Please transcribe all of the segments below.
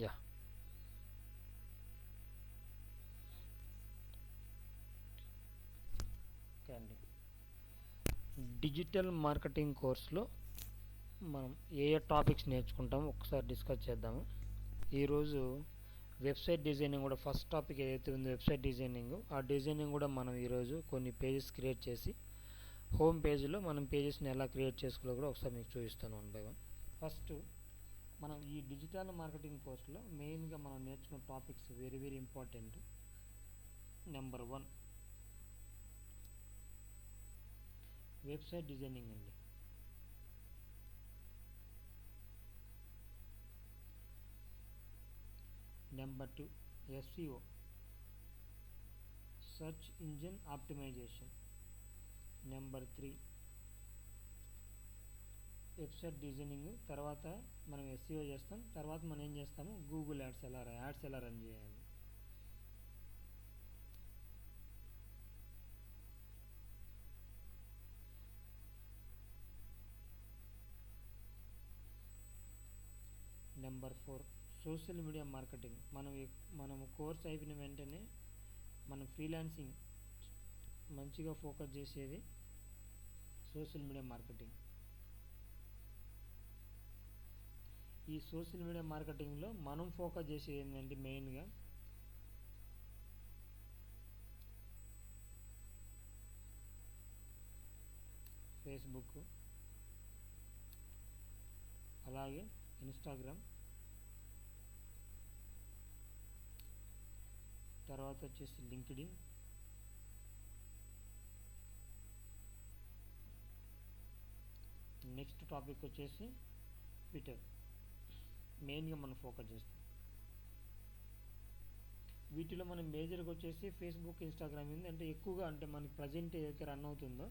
Yeah okay అండి. Digital marketing కోర్సులో మనం ఏ ఏ టాపిక్స్ నేర్చుకుంటామో ఒకసారి డిస్కస్ చేద్దాము. ఈరోజు వెబ్సైట్ డిజైనింగ్ కూడా ఫస్ట్ టాపిక్ ఏదైతే ఉందో వెబ్సైట్ డిజైనింగ్, ఆ డిజైనింగ్ కూడా మనం ఈరోజు కొన్ని పేజెస్ క్రియేట్ చేసి హోమ్ పేజ్లో మనం పేజెస్ని ఎలా క్రియేట్ చేసుకోవాలో కూడా ఒకసారి మీకు చూపిస్తాను వన్ బై వన్. ఫస్ట్ మనం ఈ డిజిటల్ మార్కెటింగ్ కోర్సులో మెయిన్గా మనం నేర్చుకున్న topics very very important. Number 1 website designing అండి. Number 2 SEO, search engine optimization. Number 3 website designing తర్వాత మనం ఎస్ఈఓ చేస్తాం, తర్వాత మనం ఏం చేస్తాము గూగుల్ యాడ్స్ ఎలా రన్ చేయాలి. Number 4 social media marketing. మనము కోర్స్ అయిపోయిన వెంటనే మనం ఫ్రీలాన్సింగ్ మంచిగా ఫోకస్ చేసేది సోషల్ మీడియా మార్కెటింగ్. ఈ సోషల్ మీడియా మార్కెటింగ్లో మనం ఫోకస్ చేసేది ఏంటంటే మెయిన్గా ఫేస్బుక్, అలాగే ఇన్స్టాగ్రామ్, తర్వాత వచ్చేసి లింక్డ్ఇన్, నెక్స్ట్ టాపిక్ వచ్చేసి ట్విట్టర్. మెయిన్గా మనం ఫోకస్ చేస్తాం. వీటిలో మనం మేజర్గా వచ్చేసి ఫేస్బుక్, ఇన్స్టాగ్రామ్ మీద అంటే ఎక్కువగా అంటే మనకి ప్రజెంట్ ఏదైతే రన్ అవుతుందో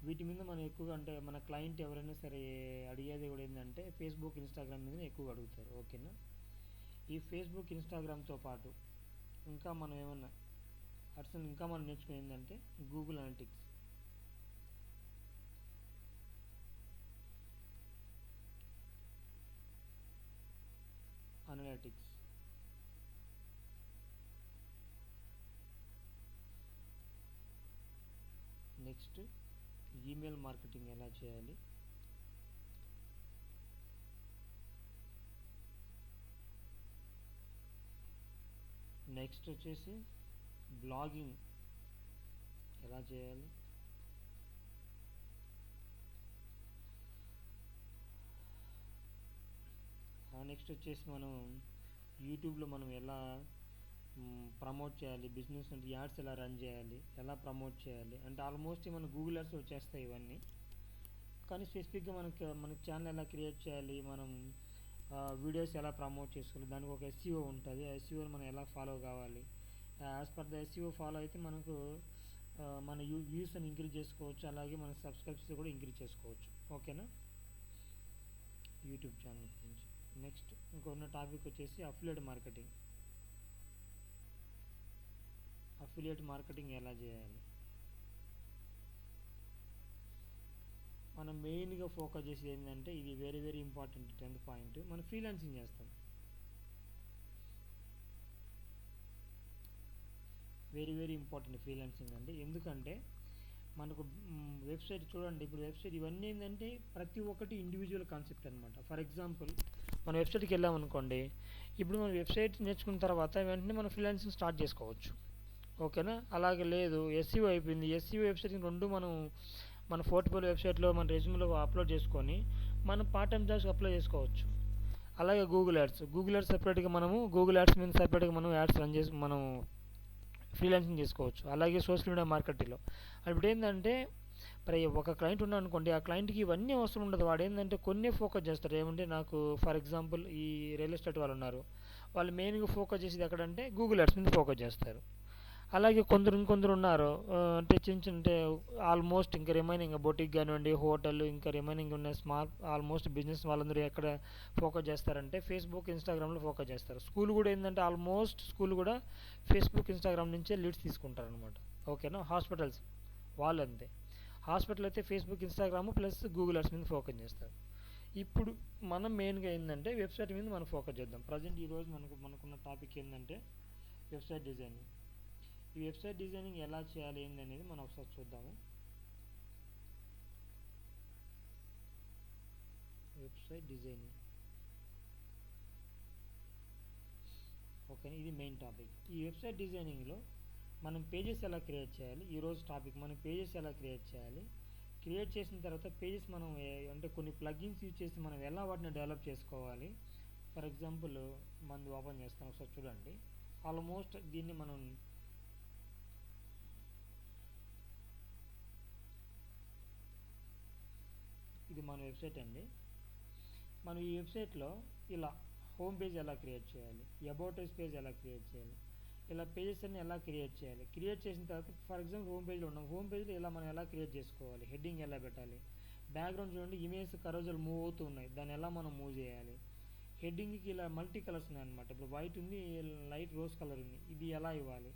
వీటి మీద మనం ఎక్కువగా అంటే మన క్లయింట్ ఎవరైనా సరే అడిగేది కూడా ఏంటంటే ఫేస్బుక్, ఇన్స్టాగ్రామ్ మీద ఎక్కువగా అడుగుతారు. ఓకేనా. ఈ ఫేస్బుక్, ఇన్స్టాగ్రామ్తో పాటు ఇంకా మనం ఏమన్నా ఇంకా మనం నేర్చుకునేది ఏంటంటే Google analytics. Next email marketing ఎలా చేయాలి. నెక్స్ట్ వచ్చేసి బ్లాగింగ్ ఎలా చేయాలి. నెక్స్ట్ వచ్చేసి మనం యూట్యూబ్లో మనం ఎలా ప్రమోట్ చేయాలి, బిజినెస్ అంటే యాడ్స్ ఎలా రన్ చేయాలి, ఎలా ప్రమోట్ చేయాలి అంటే ఆల్మోస్ట్ మన గూగుల్ యాడ్స్ వచ్చేస్తాయి ఇవన్నీ. కానీ స్పెసిఫిక్గా మనకి ఛానల్ ఎలా క్రియేట్ చేయాలి, మనం వీడియోస్ ఎలా ప్రమోట్ చేసుకోవాలి, దానికి ఒక ఎస్ఈఓ ఉంటుంది. ఆ ఎస్ఈఓని మనం ఎలా ఫాలో కావాలి. As per the SEO follow అయితే మనకు మన వ్యూస్ అని ఇంక్రీజ్ చేసుకోవచ్చు, అలాగే మన సబ్స్క్రైబ్స్ కూడా ఇంక్రీజ్ చేసుకోవచ్చు. ఓకేనా. యూట్యూబ్ ఛానల్ గురించి నెక్స్ట్ ఇంకొన్న టాపిక్ వచ్చేసి అఫిలియేట్ మార్కెటింగ్ ఎలా చేయాలి. మనం మెయిన్గా ఫోకస్ చేసేది ఏంటంటే ఇది very very important 10th point, మనం ఫ్రీలాన్సింగ్ చేస్తాం. వెరీ వెరీ ఇంపార్టెంట్ ఫ్రీలాన్సింగ్ అంటే, ఎందుకంటే మనకు వెబ్సైట్ చూడండి, ఇప్పుడు వెబ్సైట్ ఇవన్నీ ఏంటంటే ప్రతి ఒక్కటి ఇండివిజువల్ కాన్సెప్ట్ అనమాట. ఫర్ ఎగ్జాంపుల్ మన వెబ్సైట్కి వెళ్ళామనుకోండి, ఇప్పుడు మనం వెబ్సైట్ నేర్చుకున్న తర్వాత వెంటనే మనం ఫ్రీలాన్సింగ్ స్టార్ట్ చేసుకోవచ్చు. ఓకేనా. అలాగే లేదు ఎస్ఈఓ అయిపోయింది, ఎస్ఈఓ వెబ్సైట్ రెండు మనం మన పోర్ట్ఫోలియో వెబ్సైట్లో మన రెజ్యూమ్లో అప్లోడ్ చేసుకొని మనం పార్ట్ టైం జాబ్స్ అప్లై చేసుకోవచ్చు. అలాగే గూగుల్ యాడ్స్ సపరేట్గా మనము గూగుల్ యాడ్స్ మీద సపరేట్గా మనం యాడ్స్ రన్ చేసి మనం ఫ్రీలాన్సింగ్ చేసుకోవచ్చు. అలాగే సోషల్ మీడియా మార్కెటింగ్లో ఇప్పుడు ఏంటంటే ఒక క్లయింట్ ఉన్నాడు అనుకోండి, ఆ క్లయింట్కి ఇవన్నీ అవసరం ఉండదు. వాడు ఏంటంటే కొన్ని ఫోకస్ చేస్తారు. ఏమంటే నాకు ఫర్ ఎగ్జాంపుల్ ఈ రియల్ ఎస్టేట్ వాళ్ళు ఉన్నారు, వాళ్ళు మెయిన్గా ఫోకస్ చేసేది ఎక్కడంటే గూగుల్ యాడ్స్ మీద ఫోకస్ చేస్తారు. అలాగే ఇంకొందరు ఉన్నారు అంటే చిన్న అంటే ఆల్మోస్ట్ ఇంకా రిమైనింగ్ బొటిక్ కానివ్వండి, హోటల్, ఇంకా రిమైనింగ్ ఉన్న స్మాల్ ఆల్మోస్ట్ బిజినెస్ వాళ్ళందరూ ఎక్కడ ఫోకస్ చేస్తారంటే ఫేస్బుక్, ఇన్స్టాగ్రామ్లో ఫోకస్ చేస్తారు. స్కూల్ కూడా ఏంటంటే ఆల్మోస్ట్ స్కూల్ కూడా ఫేస్బుక్, ఇన్స్టాగ్రామ్ నుంచే లీడ్స్ తీసుకుంటారు అనమాట. ఓకేనా. హాస్పిటల్స్ వాళ్ళు అంతే. హాస్పిటల్ అయితే Facebook, Instagram plus Google ads మీద ఫోకస్ చేస్తారు. ఇప్పుడు మనం మెయిన్గా ఏంటంటే వెబ్సైట్ మీద మనం ఫోకస్ చేద్దాం. ప్రజెంట్ ఈరోజు మనకున్న టాపిక్ ఏంటంటే వెబ్సైట్ డిజైనింగ్. ఈ వెబ్సైట్ డిజైనింగ్ ఎలా చేయాలి ఏందనేది మనం ఒకసారి చూద్దాము. వెబ్సైట్ డిజైనింగ్ ఓకే, ఇది మెయిన్ టాపిక్. ఈ వెబ్సైట్ డిజైనింగ్లో మనం పేజెస్ ఎలా క్రియేట్ చేయాలి, ఈరోజు టాపిక్ మనం పేజెస్ ఎలా క్రియేట్ చేయాలి, క్రియేట్ చేసిన తర్వాత పేజెస్ మనం అంటే కొన్ని ప్లగిన్స్ యూజ్ చేసి మనం ఎలా వాటిని డెవలప్ చేసుకోవాలి. ఫర్ ఎగ్జాంపుల్ మనది ఓపెన్ చేస్తాను, ఒకసారి చూడండి. ఆల్మోస్ట్ దీన్ని మనం ఇది మన వెబ్సైట్ అండి. మనం ఈ వెబ్సైట్లో ఇలా హోమ్ పేజ్ ఎలా క్రియేట్ చేయాలి, అబౌట్ అస్ పేజ్ ఎలా క్రియేట్ చేయాలి, ఇలా పేజెస్ అన్ని ఎలా క్రియేట్ చేయాలి. క్రియేట్ చేసిన తర్వాత ఫర్ ఎగ్జాంపుల్ హోమ్ పేజ్లో ఉన్నాం, హోమ్ పేజ్లో ఇలా మనం ఎలా క్రియేట్ చేసుకోవాలి, హెడ్డింగ్ ఎలా పెట్టాలి, బ్యాక్గ్రౌండ్ చూడండి ఇమేజ్ కరోజల్ మూవ్ అవుతూ ఉన్నాయి, దాన్ని ఎలా మనం మూవ్ చేయాలి. హెడ్డింగ్కి ఇలా మల్టీ కలర్స్ ఉన్నాయి అనమాట. ఇప్పుడు వైట్ ఉంది, లైట్ రోజ్ కలర్ ఉంది, ఇది ఎలా ఇవ్వాలి.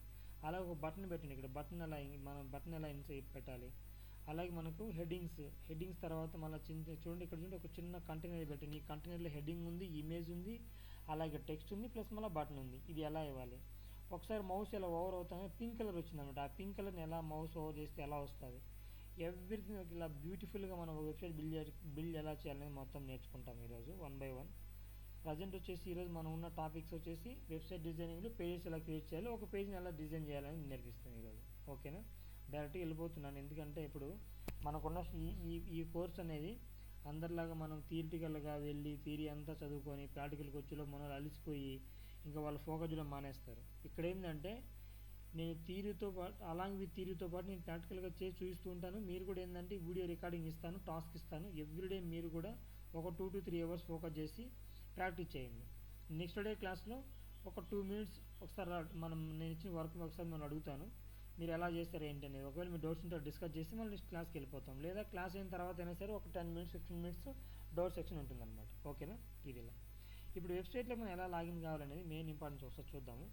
అలాగే ఒక బటన్ పెట్టండి, ఇక్కడ బటన్ ఎలా మనం బటన్ ఎలా పెట్టాలి. అలాగే మనకు హెడ్డింగ్స్ తర్వాత మళ్ళీ చూడండి ఇక్కడ చూడండి ఒక చిన్న కంటైనర్ పెట్టండి. ఈ కంటైనర్లో హెడ్డింగ్ ఉంది, ఇమేజ్ ఉంది, అలాగే టెక్స్ట్ ఉంది, ప్లస్ మళ్ళీ బటన్ ఉంది, ఇది ఎలా ఇవ్వాలి. ఒకసారి మౌస్ ఎలా ఓవర్ అవుతామో పింక్ కలర్ వచ్చింది అనమాట. ఆ పింక్ కలర్ని ఎలా మౌస్ ఓవర్ చేస్తే ఎలా వస్తుంది. ఎవ్రీథింగ్ ఇలా బ్యూటిఫుల్గా మనం వెబ్సైట్ బిల్డ్ ఎలా చేయాలని మొత్తం నేర్చుకుంటాం ఈరోజు 1 by 1. ప్రజెంట్ వచ్చేసి ఈరోజు మనం ఉన్న టాపిక్స్ వచ్చేసి వెబ్సైట్ డిజైనింగ్లో పేజెస్ ఎలా క్రియేట్ చేయాలి, ఒక పేజ్ని ఎలా డిజైన్ చేయాలని నేర్పిస్తాను ఈరోజు. ఓకేనా, డైరెక్ట్గా వెళ్ళిపోతున్నాను. ఎందుకంటే ఇప్పుడు మనకున్న ఈ కోర్స్ అనేది అందరిలాగా మనం థియరిటికల్గా వెళ్ళి థియరీ అంతా చదువుకొని ప్రాక్టికల్కి వచ్చేలో మనం అలిసిపోయి ఇంకా వాళ్ళు ఫోకస్ చేయడం మానేస్తారు. ఇక్కడ ఏంటంటే నేను థియరీతో పాటు నేను ప్రాక్టికల్గా చేసి చూపిస్తూ ఉంటాను. మీరు కూడా ఏంటంటే వీడియో రికార్డింగ్ ఇస్తాను, టాస్క్ ఇస్తాను. ఎవ్రీడే మీరు కూడా ఒక 2 to 3 hours ఫోకస్ చేసి ప్రాక్టీస్ చేయండి. నెక్స్ట్ డే క్లాస్లో ఒక 2 minutes ఒకసారి నేను ఇచ్చిన వర్క్ ఒకసారి నేను అడుగుతాను, మీరు ఎలా చేస్తారు ఏంటి అనేది. ఒకవేళ మీ డౌట్స్ ఉంటే డిస్కస్ చేసి మళ్ళీ నెక్స్ట్ క్లాస్కి వెళ్ళిపోతాం. లేదా క్లాస్ అయిన తర్వాత అయినా సరే ఒక 10 minutes 15 minutes డౌట్ సెక్షన్ ఉంటుందన్నమాట. ఓకేనా, ఇది ఇలా. ఇప్పుడు వెబ్సైట్లో మనం ఎలా లాగిన్ కావాలనేది మెయిన్ ఇంపార్టెన్స్ ఒకసారి చూద్దాము.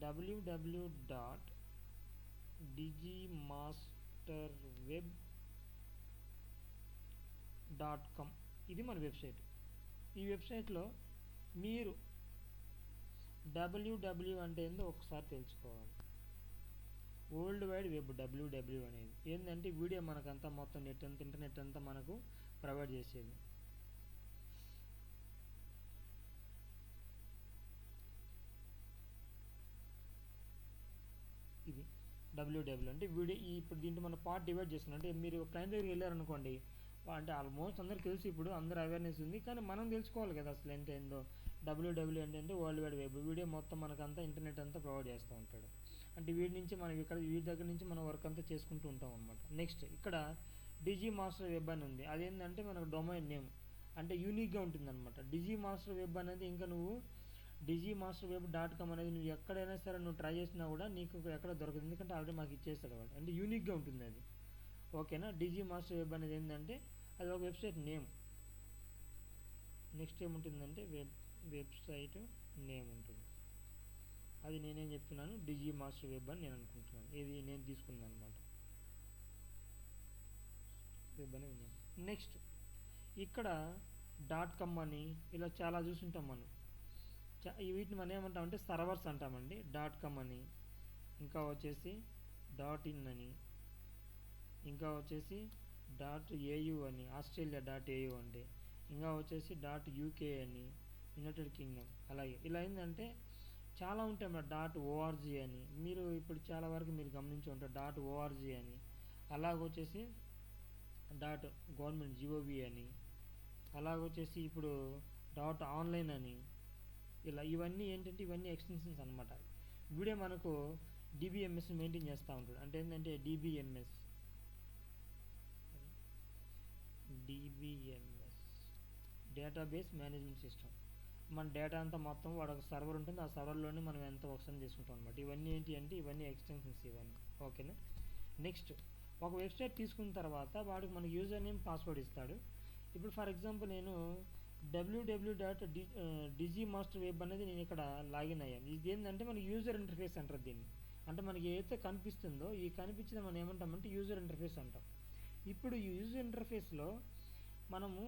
www.digimasterweb.com ఇది మన వెబ్సైట్. ఈ వెబ్సైట్లో మీరు www అంటే ఏందో ఒకసారి తెలుసుకోవాలి. వరల్డ్ వైడ్ వెబ్ www అనేది ఏంటంటే వీడియో మనకంతా మొత్తం ఇంటర్నెట్ అంతా మనకు ప్రొవైడ్ చేసేది. ఇది www అంటే వీడియో. ఇప్పుడు దీంట్లో మన పార్ట్ డివైడ్ చేస్తున్నాం. అంటే మీరు క్లయింట్ దగ్గరికి వెళ్ళారనుకోండి, అంటే ఆల్మోస్ట్ అందరికి తెలుసు, ఇప్పుడు అందరు అవేర్నెస్ ఉంది, కానీ మనం తెలుసుకోవాలి కదా అసలు ఎంత ఏందో. www అంటే వరల్డ్ వైడ్ వెబ్. వీడియో మొత్తం మనకంతా ఇంటర్నెట్ అంతా ప్రొవైడ్ చేస్తూ ఉంటాడు. అంటే వీడి నుంచి మనం వీడి దగ్గర నుంచి మనం వర్క్ అంతా చేసుకుంటూ ఉంటాం అనమాట. నెక్స్ట్ ఇక్కడ డిజీ మాస్టర్ వెబ్ అని ఉంది. అదేంటంటే మనకు డొమైన్ నేమ్ అంటే యూనిక్గా ఉంటుందన్నమాట. డిజీ మాస్టర్ వెబ్ అనేది ఇంకా నువ్వు digimasterweb.com అనేది నువ్వు ఎక్కడైనా సరే నువ్వు ట్రై చేసినా కూడా నీకు ఎక్కడ దొరకదు, ఎందుకంటే ఆల్రెడీ మాకు ఇచ్చేస్తాడు వాడు. అంటే యూనిక్గా ఉంటుంది అది. ఓకేనా, digimasterweb అనేది ఏంటంటే అది ఒక వెబ్సైట్ నేమ్. నెక్స్ట్ ఏముంటుందంటే వెబ్సైట్ నేమ్ ఉంటుంది. అది నేనేం చెప్తున్నాను, digimasterweb అని నేను అనుకుంటున్నాను. ఇది నేను తీసుకున్నాను అనమాట, వెబ్ అనేది నేమ్. నెక్స్ట్ ఇక్కడ .com అని ఇలా చాలా చూసుంటాం మనం. వీటిని మనం ఏమంటామంటే సర్వర్స్ అంటామండి. .com అని, ఇంకా వచ్చేసి .in అని, ఇంకా వచ్చేసి .au అని, ఆస్ట్రేలియా .au అంటే, ఇంకా వచ్చేసి .uk అని, యునైటెడ్ కింగ్డమ్. అలాగే ఇలా ఏంటంటే చాలా ఉంటాయి అన్నమాట. .org అని మీరు ఇప్పుడు చాలా వరకు మీరు గమనించి ఉంటారు. .org అని, అలాగొచ్చేసి .government gov అని, అలాగొచ్చేసి ఇప్పుడు .online అని, ఇలా ఇవన్నీ ఏంటంటే ఇవన్నీ ఎక్స్టెన్షన్స్ అనమాట. వీడియో మనకు DBMS మెయింటైన్ చేస్తూ ఉంటాడు. అంటే ఏంటంటే DBMS డేటాబేస్ మేనేజ్మెంట్ సిస్టమ్. మన డేటా అంతా మొత్తం వాడు ఒక సర్వర్ ఉంటుంది, ఆ సర్వర్లోనే మనం ఎంత వర్క్స్ అని చేసుకుంటాం అనమాట. ఇవన్నీ ఏంటి అంటే ఇవన్నీ ఎక్స్టెన్షన్స్ ఇవన్నీ. ఓకేనా, నెక్స్ట్ ఒక వెబ్సైట్ తీసుకున్న తర్వాత వాడికి మన యూజర్ నేమ్ పాస్వర్డ్ ఇస్తాడు. ఇప్పుడు ఫర్ ఎగ్జాంపుల్ నేను www.digimasterweb అనేది నేను ఇక్కడ లాగిన్ అయ్యాను. ఇది ఏంటంటే మన యూజర్ ఇంటర్ఫేస్ అంటారు దీన్ని. అంటే మనకి ఏదైతే కనిపిస్తుందో ఈ కనిపించిన మనం ఏమంటామంటే యూజర్ ఇంటర్ఫేస్ అంటాం. ఇప్పుడు ఈ యూజర్ ఇంటర్ఫేస్లో మనము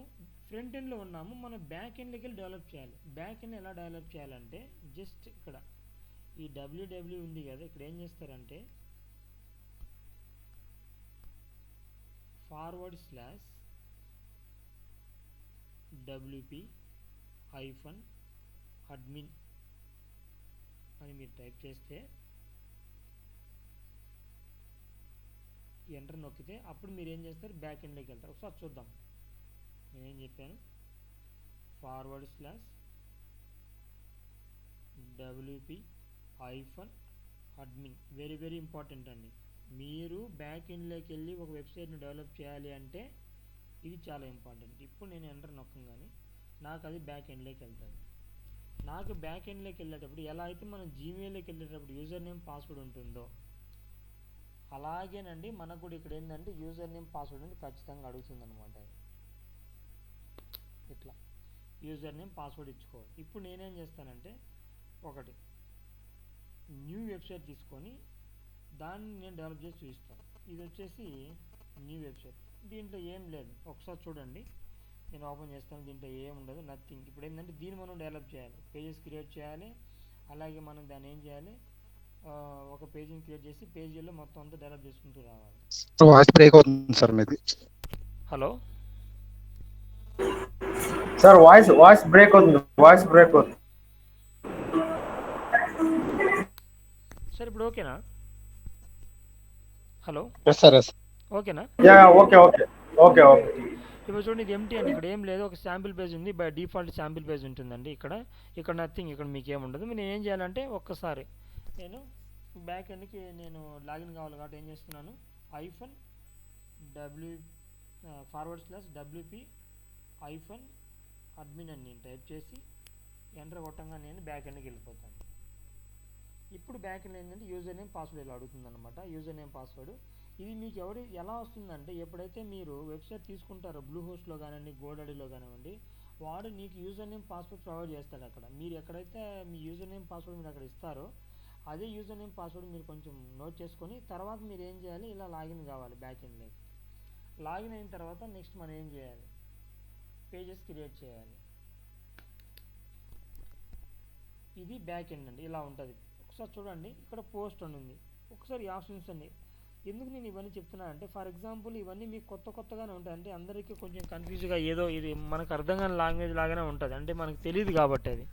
ఫ్రంట్ ఎండ్లో ఉన్నాము, మనం బ్యాక్ ఎండ్లోకి వెళ్ళి డెవలప్ చేయాలి. బ్యాక్ ఎండ్ ఎలా డెవలప్ చేయాలంటే జస్ట్ ఇక్కడ ఈ డబ్ల్యూడబ్ల్యూ ఉంది కదా, ఇక్కడ ఏం చేస్తారంటే /wp-admin అని మీరు టైప్ చేస్తే ఎంటర్ నొక్కితే అప్పుడు మీరు ఏం చేస్తారు, బ్యాక్ ఎండ్లోకి వెళ్తారు. ఒకసారి చూద్దాం. నేనేం చెప్పాను, /wp-admin వెరీ వెరీ ఇంపార్టెంట్ అండి. మీరు బ్యాక్ ఎండ్లోకి వెళ్ళి ఒక వెబ్సైట్ని డెవలప్ చేయాలి అంటే ఇది చాలా ఇంపార్టెంట్. ఇప్పుడు నేను ఎంటర్ నొక్కగానే నాకు అది బ్యాక్ ఎండ్లోకి వెళ్తుంది. నాకు బ్యాక్ ఎండ్లోకి వెళ్ళేటప్పుడు ఎలా అయితే మనం జీమెయిల్లోకి వెళ్ళేటప్పుడు యూజర్ నేమ్ పాస్వర్డ్ ఉంటుందో అలాగేనండి మనకు కూడా ఇక్కడ ఏంటంటే యూజర్ నేమ్ పాస్వర్డ్ అనేది ఖచ్చితంగా అడుగుతుంది అనమాట. ఇట్లా యూజర్ నేమ్ పాస్వర్డ్ ఇచ్చుకోవాలి. ఇప్పుడు నేనేం చేస్తానంటే ఒకటి న్యూ వెబ్సైట్ తీసుకొని దాన్ని నేను డెవలప్ చేసి చూపిస్తాను. ఇది వచ్చేసి న్యూ వెబ్సైట్, దీంట్లో ఏం లేదు. ఒకసారి చూడండి, నేను ఓపెన్ చేస్తాను. దీంట్లో ఏం ఉండదు, నథింగ్. ఇప్పుడు ఏంటంటే దీన్ని మనం డెవలప్ చేయాలి, పేజెస్ క్రియేట్ చేయాలి. అలాగే మనం దాన్ని ఏం చేయాలి, ఒక పేజీని క్రియేట్ చేసి పేజీలో మొత్తం అంతా డెవలప్ చేసుకుంటూ రావాలి. వాయిస్ బ్రేక్ అవుతుంది సార్ మీది. హలో సార్, వాయిస్ బ్రేక్ అవుతుంది. సార్ ఇప్పుడు ఓకేనా? Hello yes sir, yes. ఓకేనా? ఓకే. ఇప్పుడు చూడండి, ఇది ఎంటీ అండి, ఇక్కడ ఏం లేదు. ఒక శాంపిల్ పేజ్ ఉంది, బై డిఫాల్ట్ శాంపిల్ పేజ్ ఉంటుందండి. ఇక్కడ నథింగ్, ఇక్కడ మీకు ఏముండదు. నేను ఏం చేయాలంటే ఒక్కసారి నేను బ్యాక్ ఎండ్కి నేను లాగిన్ కావాలి కాబట్టి ఏం చేస్తున్నాను, /wp-admin అని నేను టైప్ చేసి ఎంటర్ కొట్టంగా నేను బ్యాక్ ఎండ్కి వెళ్ళిపోతాను. ఇప్పుడు బ్యాక్ ఎండ్ ఏంటంటే యూజర్ నేమ్ పాస్వర్డ్ ఇలా అడుగుతుంది అనమాట. యూజర్ నేమ్ పాస్వర్డ్ ఇది మీకు ఎలా వస్తుందంటే ఎప్పుడైతే మీరు వెబ్సైట్ తీసుకుంటారో బ్లూ హోస్ట్లో కానివ్వండి, గోడడీలో కానివ్వండి, వాడు నీకు యూజర్ నేమ్ పాస్వర్డ్ ప్రొవైడ్ చేస్తాడు. అక్కడ మీరు ఎక్కడైతే మీ యూజర్ నేమ్ పాస్వర్డ్ మీరు అక్కడ ఇస్తారో అదే యూజర్ నేమ్ పాస్వర్డ్ మీరు కొంచెం నోట్ చేసుకొని తర్వాత మీరు ఏం చేయాలి, ఇలా లాగిన్ కావాలి బ్యాక్ ఎండ్లోకి. లాగిన్ అయిన తర్వాత నెక్స్ట్ మనం ఏం చేయాలి, పేజెస్ క్రియేట్ చేయాలి. ఇది బ్యాక్ ఎండ్ అండి, ఇలా ఉంటుంది. ఒకసారి చూడండి, ఇక్కడ పోస్ట్ అని ఉంది. ఒకసారి ఆప్షన్స్ అండి. ఎందుకు నేను ఇవన్నీ చెప్తున్నా అంటే ఫర్ ఎగ్జాంపుల్ ఇవన్నీ మీకు కొత్తగానే ఉంటాయి. అంటే అందరికీ కొంచెం కన్ఫ్యూజ్గా ఏదో ఇది మనకు అర్థం కాని లాంగ్వేజ్ లాగానే ఉంటుంది. అంటే మనకు తెలియదు కాబట్టి అది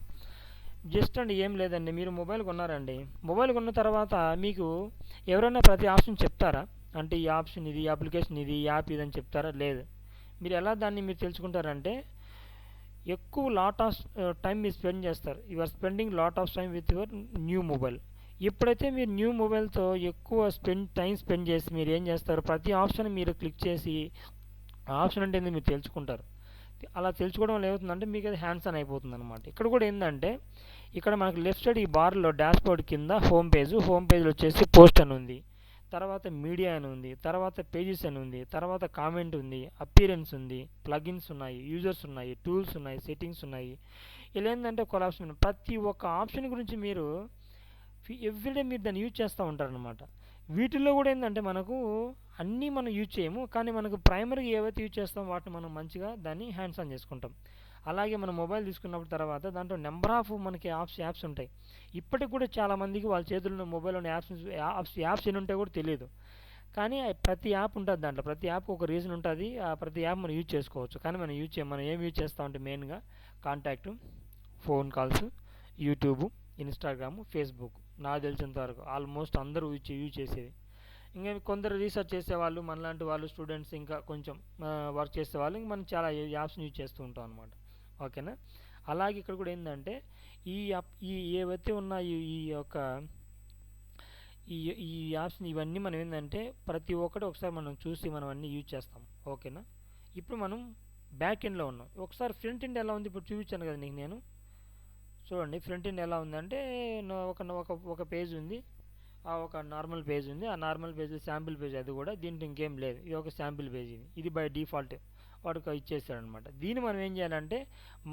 జస్ట్ అండి ఏం లేదండి. మీరు మొబైల్ కొన్నారండి, మొబైల్ కొన్న తర్వాత మీకు ఎవరైనా ప్రతి ఆప్షన్ చెప్తారా? అంటే ఈ ఆప్షన్ ఇది, ఈ అప్లికేషన్ ఇది, ఈ యాప్ ఇది అని చెప్తారా? లేదు. మీరు ఎలా దాన్ని మీరు తెలుసుకుంటారంటే ఎక్కువ లాట్ ఆఫ్ టైం మీరు స్పెండ్ చేస్తారు. You are spending lot of time with your new mobile. ఎప్పుడైతే మీరు న్యూ మొబైల్తో ఎక్కువ టైం స్పెండ్ చేసి మీరు ఏం చేస్తారు, ప్రతి ఆప్షన్ మీరు క్లిక్ చేసి ఆప్షన్ అంటే మీరు తెలుసుకుంటారు. అలా తెలుసుకోవడం వల్ల ఏమవుతుందంటే మీకు అది హ్యాండ్స్ ఆన్ అయిపోతుంది అనమాట. ఇక్కడ కూడా ఏంటంటే ఇక్కడ మనకు లెఫ్ట్ సైడ్ ఈ బార్లో డాష్ బోర్డ్ కింద హోమ్ పేజ్లో వచ్చేసి పోస్ట్ అని ఉంది, తర్వాత మీడియా అని ఉంది, తర్వాత పేజెస్ అని ఉంది, తర్వాత కామెంట్ ఉంది, అపీరెన్స్ ఉంది, ప్లగిన్స్ ఉన్నాయి, యూజర్స్ ఉన్నాయి, టూల్స్ ఉన్నాయి, సెట్టింగ్స్ ఉన్నాయి. ఇలా ఏంటంటే ఒక ఆప్షన్, ప్రతి ఒక్క ఆప్షన్ గురించి మీరు ఎవ్రీడే మీరు దాన్ని యూజ్ చేస్తూ ఉంటారనమాట. వీటిల్లో కూడా ఏంటంటే మనకు అన్నీ మనం యూజ్ చేయము, కానీ మనకు ప్రైమరీగా ఏవైతే యూజ్ చేస్తామో వాటిని మనం మంచిగా దాన్ని హ్యాండ్స్ ఆన్ చేసుకుంటాం. అలాగే మనం మొబైల్ తీసుకున్నప్పుడు తర్వాత దాంట్లో నెంబర్ ఆఫ్ మనకి యాప్స్ ఉంటాయి. ఇప్పటికి కూడా చాలామందికి వాళ్ళ చేతుల్లో మొబైల్లోని యాప్స్ ఎన్ని ఉంటాయో కూడా తెలియదు. కానీ ప్రతి యాప్ ఉంటుంది దాంట్లో, ప్రతి యాప్ ఒక రీజన్ ఉంటుంది. ఆ ప్రతి యాప్ మనం యూజ్ చేసుకోవచ్చు. కానీ మనం ఏం యూజ్ చేస్తామంటే మెయిన్గా contact, phone calls, YouTube, Instagram, Facebook. నాకు తెలిసినంత వరకు ఆల్మోస్ట్ అందరూ యూజ్ చేసేది. ఇంకా కొందరు రీసెర్చ్ చేసేవాళ్ళు, మనలాంటి వాళ్ళు స్టూడెంట్స్, ఇంకా కొంచెం వర్క్ చేసేవాళ్ళు ఇంక మనం చాలా యాప్స్ని యూజ్ చేస్తూ ఉంటాం అనమాట. ఓకేనా? అలాగే ఇక్కడ కూడా ఏంటంటే ఈ ఏవైతే ఉన్నాయో ఈ యాప్స్ని ఇవన్నీ మనం ఏంటంటే ప్రతి ఒక్కటి ఒకసారి మనం చూసి మనం అన్నీ యూజ్ చేస్తాం. ఓకేనా? ఇప్పుడు మనం బ్యాక్ ఎండ్లో ఉన్నాం. ఒకసారి ఫ్రంట్ ఎండ్ ఎలా ఉంది ఇప్పుడు చూపించాను కదా నీకు నేను. చూడండి ఫ్రంట్ ఎండ్ ఎలా ఉందంటే ఒక పేజ్ ఉంది, ఒక నార్మల్ పేజ్ ఉంది. ఆ నార్మల్ పేజ్ శాంపిల్ పేజ్, అది కూడా దీంట్లో ఇంకేం లేదు. ఇది ఒక శాంపిల్ పేజ్. ఇది బై డిఫాల్ట్ వాడికి ఇచ్చేసాడనమాట. దీన్ని మనం ఏం చేయాలంటే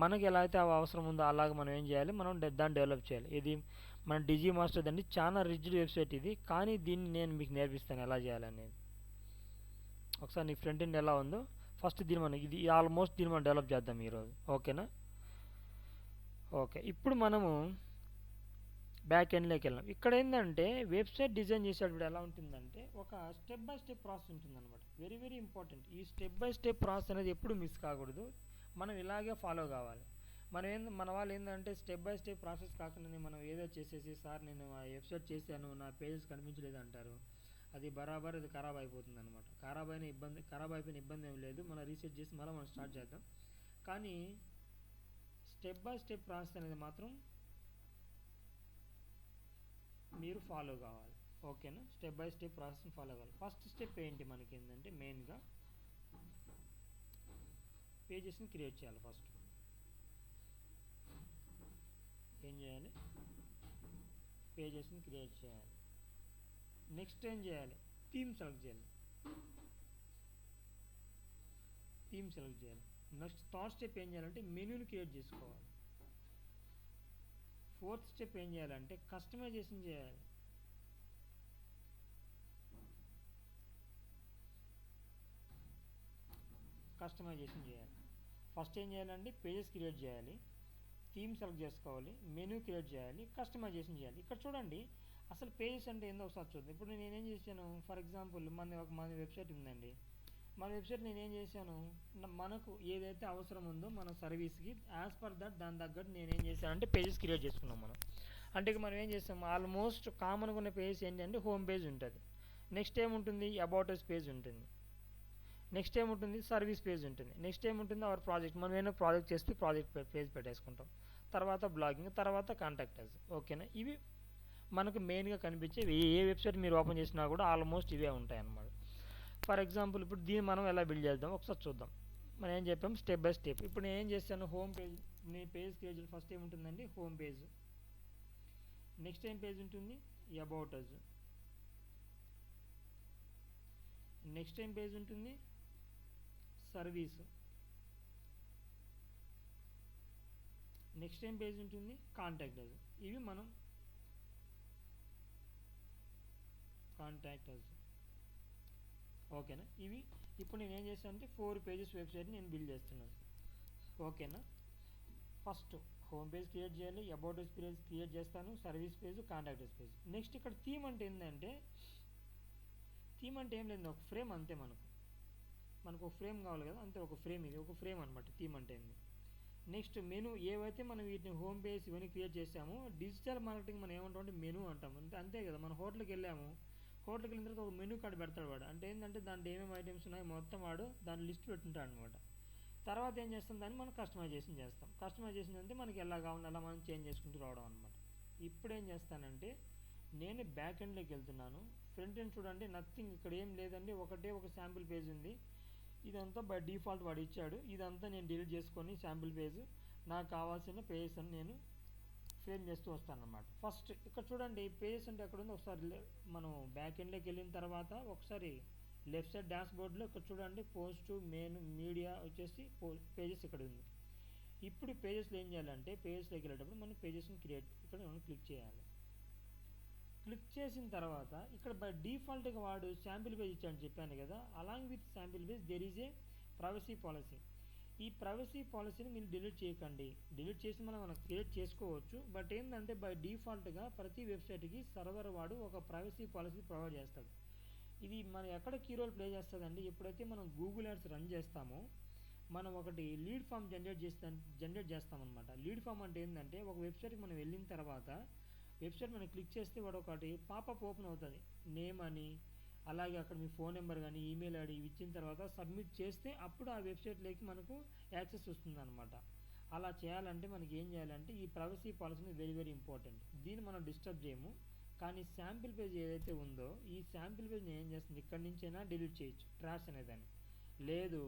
మనకి ఎలా అయితే అవసరం ఉందో అలాగ మనం ఏం చేయాలి, మనం దాన్ని డెవలప్ చేయాలి. ఇది మన డిజి మాస్టర్ దాన్ని చాలా రిజిడ్ వెబ్సైట్ ఇది, కానీ దీన్ని నేను మీకు నేర్పిస్తాను ఎలా చేయాలనేది. ఒకసారి నీ ఫ్రంట్ ఎండ్ ఎలా ఉందో ఫస్ట్ దీన్ని మనం ఇది ఆల్మోస్ట్ దీన్ని మనం డెవలప్ చేద్దాం ఈరోజు. ఓకేనా? ఓకే, ఇప్పుడు మనము బ్యాక్ ఎండ్లోకి వెళ్ళాం. ఇక్కడ ఏంటంటే వెబ్సైట్ డిజైన్ చేసేటప్పుడు ఎలా ఉంటుందంటే ఒక స్టెప్ బై స్టెప్ ప్రాసెస్ ఉంటుందన్నమాట. Very very important. ఈ స్టెప్ బై స్టెప్ ప్రాసెస్ అనేది ఎప్పుడు మిస్ కాకూడదు. మనం ఇలాగే ఫాలో కావాలి. మన వాళ్ళు ఏంటంటే స్టెప్ బై స్టెప్ ప్రాసెస్ కాకుండా మనం ఏదో చేసేసి సార్ నేను ఆ వెబ్సైట్ చేశాను నా పేజెస్ కనిపించలేదు అంటారు. అది బరాబర్ అది ఖరాబ్ అయిపోతుంది అనమాట. ఖరాబ్ అయిపోయిన ఇబ్బంది ఏం లేదు, మనం రీసెట్ చేసి మళ్ళీ మనం స్టార్ట్ చేద్దాం. కానీ స్టెప్ బై స్టెప్ ప్రాసెస్ అనేది మాత్రం మీరు ఫాలో కావాలి. ఓకేనా? స్టెప్ బై స్టెప్ ప్రాసెస్ని ఫాలో కావాలి. ఫస్ట్ స్టెప్ ఏంటి మనకి ఏంటంటే మెయిన్గా పేజెస్ని క్రియేట్ చేయాలి. ఫస్ట్ ఏం చేయాలి? పేజెస్ని క్రియేట్ చేయాలి. నెక్స్ట్ ఏం చేయాలి? థీమ్ సెలెక్ట్ చేయాలి. నెక్స్ట్ థర్డ్ స్టెప్ ఏం చేయాలంటే మెనూని క్రియేట్ చేసుకోవాలి. ఫోర్త్ స్టెప్ ఏం చేయాలంటే కస్టమైజేషన్ చేయాలి. ఫస్ట్ ఏం చేయాలంటే పేజెస్ క్రియేట్ చేయాలి, థీమ్ సెలెక్ట్ చేసుకోవాలి, మెనూ క్రియేట్ చేయాలి, కస్టమైజేషన్ చేయాలి. ఇక్కడ చూడండి అసలు పేజెస్ అంటే ఏందో ఒకసారి చూద్దాం. ఇప్పుడు నేనేం చేశాను, ఫర్ ఎగ్జాంపుల్ మన వెబ్సైట్ ఉందండి. మన వెబ్సైట్ నేనేం చేశాను, మనకు ఏదైతే అవసరం ఉందో మన సర్వీస్కి యాజ్ పర్ దట్ దాని తగ్గట్టు నేనేం చేశానంటే పేజెస్ క్రియేట్ చేసుకున్నాం మనం. అంటే మనం ఏం చేస్తాం, ఆల్మోస్ట్ కామన్గా ఉన్న పేజెస్ ఏంటంటే హోమ్ పేజ్ ఉంటుంది. నెక్స్ట్ ఏముంటుంది, అబౌట్ అస్ పేజ్ ఉంటుంది. నెక్స్ట్ ఏముంటుంది, సర్వీస్ పేజ్ ఉంటుంది. నెక్స్ట్ ఏముంటుంది, అవర్ ప్రాజెక్ట్. మనం ఏమైనా ప్రాజెక్ట్ చేస్తే ప్రాజెక్ట్ పేజ్ పెట్టేసుకుంటాం. తర్వాత బ్లాగింగ్, తర్వాత కాంటాక్ట్ అస్. ఓకేనా? ఇవి మనకు మెయిన్గా కనిపించే ఏ వెబ్సైట్ మీరు ఓపెన్ చేసినా కూడా ఆల్మోస్ట్ ఇవే ఉంటాయి అన్నమాట. ఫర్ ఎగ్జాంపుల్ ఇప్పుడు దీన్ని మనం ఎలా బిల్డ్ చేద్దాం ఒకసారి చూద్దాం. మనం ఏం చెప్పాం, స్టెప్ బై స్టెప్. ఇప్పుడు నేను ఏం చేస్తాను, హోమ్ పేజ్. నేను పేజ్ క్రియేట్ ఫస్ట్ ఏముంటుందండి, హోమ్ పేజ్. నెక్స్ట్ ఏం పేజ్ ఉంటుంది, అబౌట్ అస్. నెక్స్ట్ ఏం పేజ్ ఉంటుంది, సర్వీస్. నెక్స్ట్ ఏం పేజ్ ఉంటుంది, కాంటాక్ట్ అస్. ఇవి మనం కాంటాక్ట్ అస్. ఓకేనా? ఇవి ఇప్పుడు నేను ఏం చేస్తాను అంటే 4 పేజెస్ వెబ్సైట్ని నేను బిల్డ్ చేస్తున్నాను. ఓకేనా? ఫస్ట్ హోమ్ పేజ్ క్రియేట్ చేయాలి, అబౌట్ అస్ పేజ్ క్రియేట్ చేస్తాను, service page, contact us page. Next ఇక్కడ థీమ్ అంటే ఏంటంటే ఏం లేదు, ఒక ఫ్రేమ్ అంతే. మనకు ఒక ఫ్రేమ్ కావాలి కదా, అంతే. ఒక ఫ్రేమ్, ఇది ఒక ఫ్రేమ్ అనమాట థీమ్ అంటే ఏంది. Next menu. ఏవైతే మనం వీటిని హోమ్ పేజ్ ఇవన్నీ క్రియేట్ చేసామో డిజిటల్ మార్కెటింగ్ మనం ఏమంటాం అంటే మెనూ అంటాం. అంతే కదా. మన హోటల్కి వెళ్ళాము, హోటల్కి వెళ్ళిన తర్వాత ఒక మెనూ కార్డు పెడతాడు వాడు. అంటే ఏంటంటే దాంట్లో ఏమేమి ఐటమ్స్ ఉన్నాయో మొత్తం వాడు దాని లిస్ట్ పెట్టుంటాడు అనమాట. తర్వాత ఏం చేస్తాం, దాన్ని మనం కస్టమైజేషన్ చేస్తాం. కస్టమైజేషన్ అంటే మనకి ఎలా కావాలి అలా మనం చేంజ్ చేసుకుంటూ రావడం అనమాట. ఇప్పుడు ఏం చేస్తానంటే నేను బ్యాక్ ఎండ్లోకి వెళ్తున్నాను. ఫ్రంట్ ఎండ్ చూడండి, నథింగ్, ఇక్కడ ఏం లేదండి. ఒక శాంపిల్ పేజ్ ఉంది. ఇదంతా బై డిఫాల్ట్ వాడు ఇచ్చాడు. ఇదంతా నేను డిలీట్ చేసుకొని శాంపిల్ పేజ్ నాకు కావాల్సిన పేజెస్ అని నేను ఫ్రేమ్ చేస్తూ వస్తాను అనమాట. ఫస్ట్ ఇక్కడ చూడండి పేజెస్ అంటే ఎక్కడ ఉంది, ఒకసారి మనం బ్యాక్ ఎండ్లోకి వెళ్ళిన తర్వాత ఒకసారి లెఫ్ట్ సైడ్ డాష్ బోర్డ్లో ఇక్కడ చూడండి పోస్ట్, మెయిన్, మీడియా వచ్చేసి పేజెస్ ఇక్కడ ఉంది. ఇప్పుడు పేజెస్లో ఏం చేయాలంటే పేజెస్లోకి వెళ్ళేటప్పుడు మనం పేజెస్ని ఇక్కడ మనం క్లిక్ చేయాలి. క్లిక్ చేసిన తర్వాత ఇక్కడ బై డిఫాల్ట్గా వాడు శాంపిల్ పేజ్ ఇచ్చాడని చెప్పాను కదా. Along with sample page there is a privacy policy. ఈ ప్రైవసీ పాలసీని మీరు డిలీట్ చేయకండి. డిలీట్ చేసి మనం క్రియేట్ చేసుకోవచ్చు. బట్ ఏంటంటే బై డిఫాల్ట్గా ప్రతి వెబ్సైట్కి సర్వర్ వాడు ఒక ప్రైవసీ పాలసీ ప్రొవైడ్ చేస్తాడు. ఇది మనం ఎక్కడ కీ రోల్ ప్లే చేస్తుందండి, ఎప్పుడైతే మనం గూగుల్ యాడ్స్ రన్ చేస్తామో మనం ఒకటి లీడ్ ఫామ్ జనరేట్ చేస్తామన్నమాట. లీడ్ ఫామ్ అంటే ఏంటంటే ఒక వెబ్సైట్కి మనం వెళ్ళిన తర్వాత వెబ్సైట్ మనం క్లిక్ చేస్తే వాడు ఒకటి పాపప్ ఓపెన్ అవుతుంది, నేమ్ అని, అలాగే అక్కడ మీ ఫోన్ నెంబర్ కానీ ఈమెయిల్ ఐడి ఇవి ఇచ్చిన తర్వాత సబ్మిట్ చేస్తే అప్పుడు ఆ వెబ్సైట్లోకి మనకు యాక్సెస్ వస్తుంది అనమాట. అలా చేయాలంటే మనకి ఏం చేయాలంటే ఈ privacy policy very very important. దీన్ని మనం డిస్టర్బ్ చేయము. కానీ శాంపిల్ పేజ్ ఏదైతే ఉందో ఈ శాంపిల్ పేజ్ని ఏం చేస్తుంది, ఇక్కడి నుంచైనా డిలీట్ చేయొచ్చు ట్రాష్ అనేదాన్ని. లేదు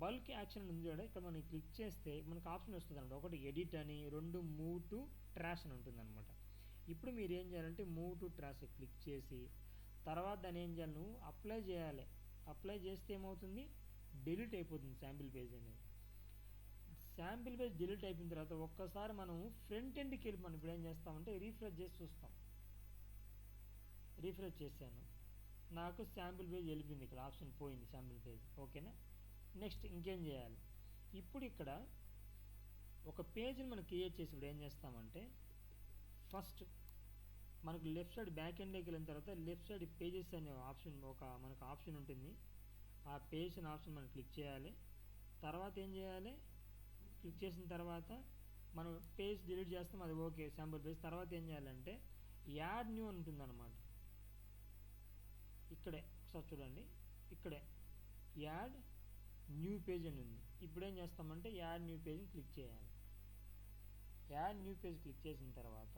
బల్క్ యాక్షన్ ఉంది కూడా, ఇక్కడ మనం క్లిక్ చేస్తే మనకు ఆప్షన్ వస్తుంది అనమాట. ఒకటి ఎడిట్ అని, 2 మూవ్ టు ట్రాష్ అని ఉంటుంది అనమాట. ఇప్పుడు మీరు ఏం చేయాలంటే మూవ్ టు ట్రాష్ క్లిక్ చేసి తర్వాత దాన్ని ఏం చేయాలి, నువ్వు అప్లై చేయాలి. అప్లై చేస్తే ఏమవుతుంది, డిలీట్ అయిపోతుంది శాంపిల్ పేజ్ అనేది. శాంపిల్ పేజ్ డిలీట్ అయిపోయిన తర్వాత ఒక్కసారి మనం ఫ్రంట్ ఎండ్కి వెళ్ళి మనం ఇప్పుడు ఏం చేస్తామంటే రీఫ్రెష్ చేసి చూస్తాం. రీఫ్రెష్ చేశాను, నాకు శాంపిల్ పేజ్ వెళ్ళిపోయింది, ఇక్కడ ఆప్షన్ పోయింది శాంపిల్ పేజ్. ఓకేనా? నెక్స్ట్ ఇంకేం చేయాలి, ఇప్పుడు ఇక్కడ ఒక పేజ్ని మనం క్రియేట్ చేసినప్పుడు ఏం చేస్తామంటే ఫస్ట్ మనకు లెఫ్ట్ సైడ్ బ్యాక్ ఎండ్లోకి వెళ్ళిన తర్వాత లెఫ్ట్ సైడ్ పేజెస్ అనే ఆప్షన్ మనకు ఆప్షన్ ఉంటుంది. ఆ పేజ్ అనే ఆప్షన్ మనం క్లిక్ చేయాలి. తర్వాత ఏం చేయాలి, క్లిక్ చేసిన తర్వాత మనం పేజ్ డిలీట్ చేస్తాం, అది ఓకే శాంపుల్ పేజ్. తర్వాత ఏం చేయాలంటే యాడ్ న్యూ అని ఉంటుందన్నమాట. ఇక్కడే ఒకసారి చూడండి, ఇక్కడే యాడ్ న్యూ పేజ్ అని ఉంది. ఇప్పుడు ఏం చేస్తామంటే యాడ్ న్యూ పేజ్ని క్లిక్ చేయాలి. యాడ్ న్యూ పేజ్ క్లిక్ చేసిన తర్వాత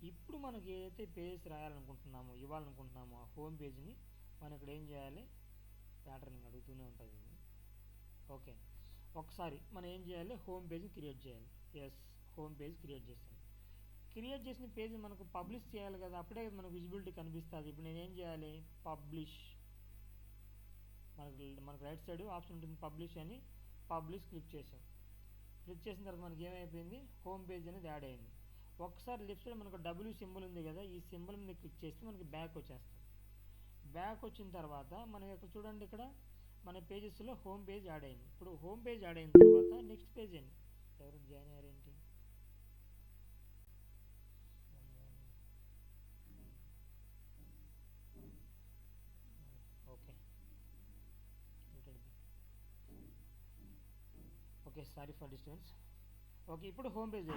ఇప్పుడు మనకి ఏదైతే పేజ్ రాయాలనుకుంటున్నామో ఇవ్వాలనుకుంటున్నామో ఆ హోమ్ పేజ్ని మనం ఇక్కడ ఏం చేయాలి, ప్యాటర్నింగ్ అడుగుతూనే ఉంటుంది. ఓకే, ఒకసారి మనం ఏం చేయాలి, హోమ్ పేజ్ని క్రియేట్ చేయాలి. ఎస్, హోమ్ పేజ్ క్రియేట్ చేస్తాను. క్రియేట్ చేసిన పేజ్ మనకు పబ్లిష్ చేయాలి కదా, అప్పుడే మనకు విజిబిలిటీ కనిపిస్తుంది. ఇప్పుడు నేను ఏం చేయాలి, పబ్లిష్, మనకు రైట్ సైడ్ ఆప్షన్ ఉంటుంది పబ్లిష్ అని, పబ్లిష్ క్లిక్ చేసాం. క్లిక్ చేసిన తర్వాత మనకి ఏమైపోయింది, హోమ్ పేజ్ అనేది యాడ్ అయింది. ఒకసారి లెఫ్ట్ సైడ్ మనకు డబ్ల్యూ సింబల్ ఉంది కదా, ఈ సింబల్ మీద క్లిక్ చేస్తే మనకి బ్యాక్ వచ్చేస్తుంది. బ్యాక్ వచ్చిన తర్వాత మనం ఇక్కడ చూడండి, ఇక్కడ మన పేజెస్లో హోమ్ పేజ్ యాడ్ అయింది. ఇప్పుడు హోమ్ పేజ్ యాడ్ అయిన తర్వాత నెక్స్ట్ పేజ్ ఏంటి, ఎవరు జాయిన్ అయ్యారేంటి, okay okay, sorry for disturbance. Okay, ఇప్పుడు హోమ్ పేజ్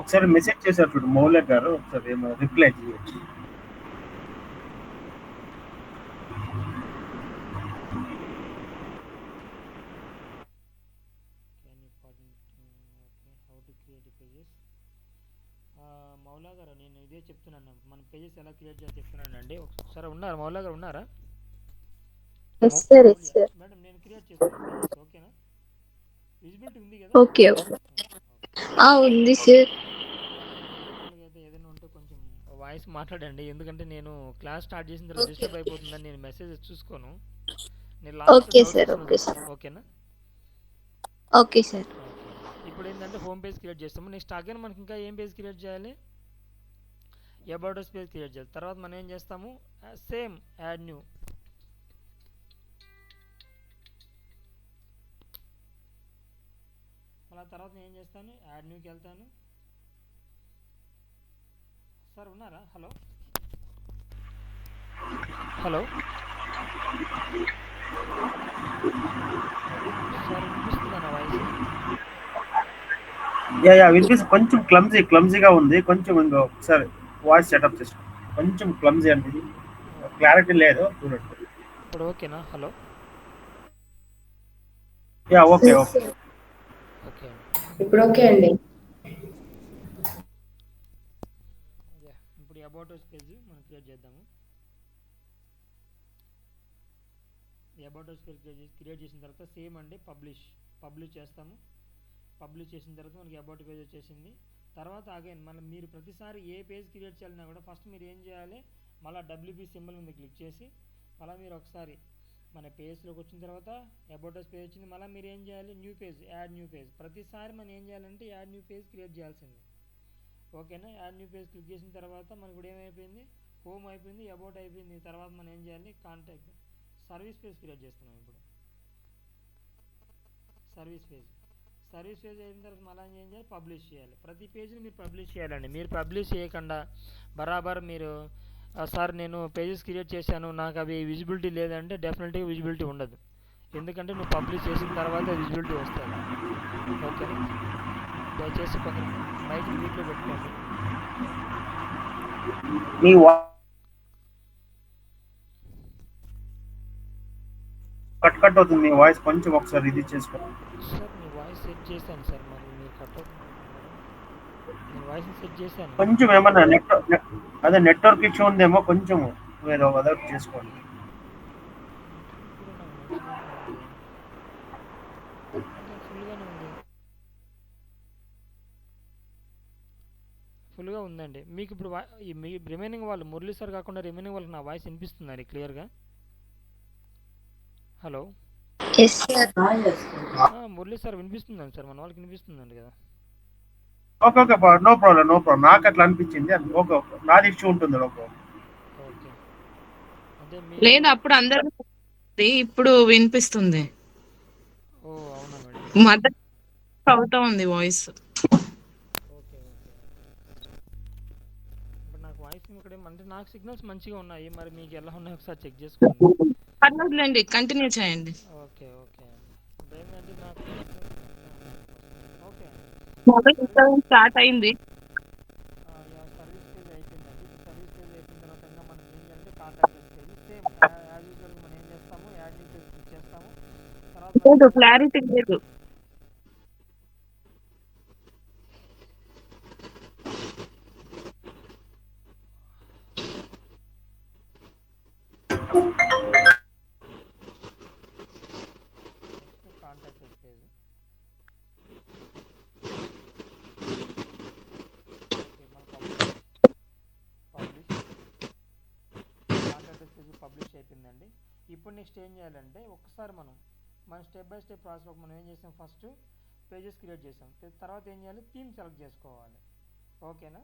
ఒకసారి మెసేజ్ చేశారు చూడు మౌలిక గారు, ఒకసారి ఏమో రిప్లై చేయొచ్చు. మౌలా గారు నేను ఇదే చెప్తున్నాను, మన పేజెస్ ఎలా క్రియేట్ చేయాలో చెప్తున్నాను అండి. ఒకసారి ఉన్నారు మౌలా గారు, ఉన్నారా? మేడం నేను క్రియేట్ చేస్తాను పేజెస్, ఓకేనా? విజిబిలిటీ ఉంది కదా? ఓకే, ఉంది సార్. యాక్చువల్గా అయితే ఏదైనా ఉంటే కొంచెం వాయిస్ మాట్లాడండి, ఎందుకంటే నేను క్లాస్ స్టార్ట్ చేసిన తర్వాత డిస్టర్బ్ అయిపోతుందని నేను మెసేజెస్ చూసుకోను. నేను ఓకే సార్, ఓకే సార్, ఓకేనా? Okay sir. ఇప్పుడు ఏంటంటే హోమ్ పేజ్ క్రియేట్ చేస్తాము. నెక్స్ట్ అగైన్ మనకి ఇంకా ఏం పేజ్ క్రియేట్ చేయాలి, అబౌట్ అస్ పేజ్ క్రియేట్ చేయాలి. తర్వాత మనం ఏం చేస్తాము, సేమ్ యాడ్ న్యూ. మళ్ళీ తర్వాత నేను ఏం చేస్తాను, యాడ్ న్యూకి వెళ్తాను. సార్ ఉన్నారా? హలో హలో సార్, వినిపిస్తుందా నా వాయిస్? వినిపిస్తుంది. కొంచెం క్లమ్జీగా ఉంది. కొంచెం ఇంకో ఒకసారి వాయిస్ సెటప్ చేసుకో. కొంచెం క్లమ్జీ అంటే క్లారిటీ లేదు, చూడండి. ఇప్పుడు ఓకేనా? హలో, ఓకే ఓకే ఓకే ఇప్పుడు ఓకే అండి. ఇప్పుడు అబౌట్ అస్ పేజ్ మనం క్రియేట్ చేద్దాము. అబౌట్ అస్ పేజ్ క్రియేట్ చేసిన తర్వాత సేమ్ అండి పబ్లిష్ చేస్తాము. పబ్లిష్ చేసిన తర్వాత మనకి అబౌట్ పేజ్ వచ్చేసింది. తర్వాత అగైన్ మీరు ప్రతిసారి ఏ పేజ్ క్రియేట్ చేయాలన్నా కూడా ఫస్ట్ మీరు ఏం చేయాలి, మళ్ళీ డబ్ల్యూబీ సింబల్ మీద క్లిక్ చేసి మళ్ళీ మీరు ఒకసారి మన పేజ్లోకి వచ్చిన తర్వాత అబౌట్ అస్ పేజ్ వచ్చింది. మళ్ళీ మీరు ఏం చేయాలి, new page, add new page. ప్రతిసారి మనం ఏం చేయాలంటే యాడ్ న్యూ పేజ్ క్రియేట్ చేయాల్సింది, ఓకేనా? యాడ్ న్యూ పేజ్ క్లిక్ చేసిన తర్వాత మనకు కూడా ఏమైపోయింది, హోమ్ అయిపోయింది, అబౌట్ అయిపోయింది. తర్వాత మనం ఏం చేయాలి, కాంటాక్ట్ సర్వీస్ పేజ్ క్రియేట్ చేస్తున్నాం. ఇప్పుడు సర్వీస్ పేజ్ అయిన తర్వాత మళ్ళీ ఏం చేయాలి, పబ్లిష్ చేయాలి. ప్రతి పేజ్ని మీరు పబ్లిష్ చేయాలండి. మీరు పబ్లిష్ చేయకుండా బరాబర్ మీరు సార్ నేను పేజెస్ క్రియేట్ చేశాను నాకు అవి విజిబిలిటీ లేదంటే డెఫినెట్గా విజిబిలిటీ ఉండదు. ఎందుకంటే నువ్వు పబ్లిష్ చేసిన తర్వాత విజిబిలిటీ వస్తుంది, ఓకేనా? దయచేసి కొంచెం మైక్ మ్యూట్లో పెట్టుకోండి. మీ కట్ అవుతుంది మీ వాయిస్, కొంచెం ఒకసారి ఇది చేసుకోండి. సార్ మీ వాయిస్ సెట్ చేశాను సార్, మరి మీరు కట్ అవుతుంది. నేను వాయిస్ సెట్ చేశాను. కొంచెం ఏమన్నా నెట్వర్క్ ఇష్యూ ఉందేమో, కొంచెం ఏదో అదొకటి చేసుకోండి. ఫుల్గా ఉందండి. మీకు ఇప్పుడు మీ రిమైనింగ్ వాళ్ళు మురళీ సార్ కాకుండా రిమైనింగ్ వాళ్ళకి నా వాయిస్ వినిపిస్తుందండి క్లియర్గా? హలో, మురళీ సార్ వినిపిస్తుందండి సార్, మన వాళ్ళకి వినిపిస్తుందండి కదా? Okay no problem. నాకు అట్లా అనిపించింది. ఓకే నాది ఇష్యూ ఉంటుంది. ఓకే అంటే లేదు మీరు అప్పుడు అందరూ ఇప్పుడు వినిపిస్తుంది. ఓ అవునా మేడం. మదర్ అవుతా ఉంది వాయిస్. Okay okay. ఇప్పుడు నాకు వాయిస్ ఇక్కడ అంటే నాకు సిగ్నల్స్ మంచిగా ఉన్నాయి, మరి మీకు ఎలా ఉన్నాయి ఒకసారి చెక్ చేసుకోండి. పర్లేదులేండి, కంటిన్యూ చేయండి. ఓకే ఓకే అండి. ఇప్పుడు ఏంటంటే నాకు ఓకే అండి. మొదటి సర్వీస్ స్టార్ట్ అయింది. సర్వీస్ స్టేజ్ అయిపోయిందండి. ఇప్పుడు సర్వీస్ స్టేజ్ అయిపోయిన తర్వాత ఇంకా మనకి ఏంటంటే contact stage same as usual మనం ఏం చేస్తాము, యాడ్ న్యూ పేజ్ క్లిక్ చేస్తాము. తర్వాత మనం లేదు, క్లారిటీ లేదు. Next contact stage. ఓకే మన పబ్లిష్ కాంటాక్ట్ స్టేజ్ పబ్లిష్ అయిపోయిందండి. ఇప్పుడు నెక్స్ట్ ఏం చేయాలంటే ఒకసారి మన స్టెప్ బై స్టెప్ ప్రాసెస్ మనం ఏం చేసాం, ఫస్ట్ పేజెస్ క్రియేట్ చేసాం, తర్వాత ఏం చేయాలి, థీమ్ సెలెక్ట్ చేసుకోవాలి. ఓకేనా,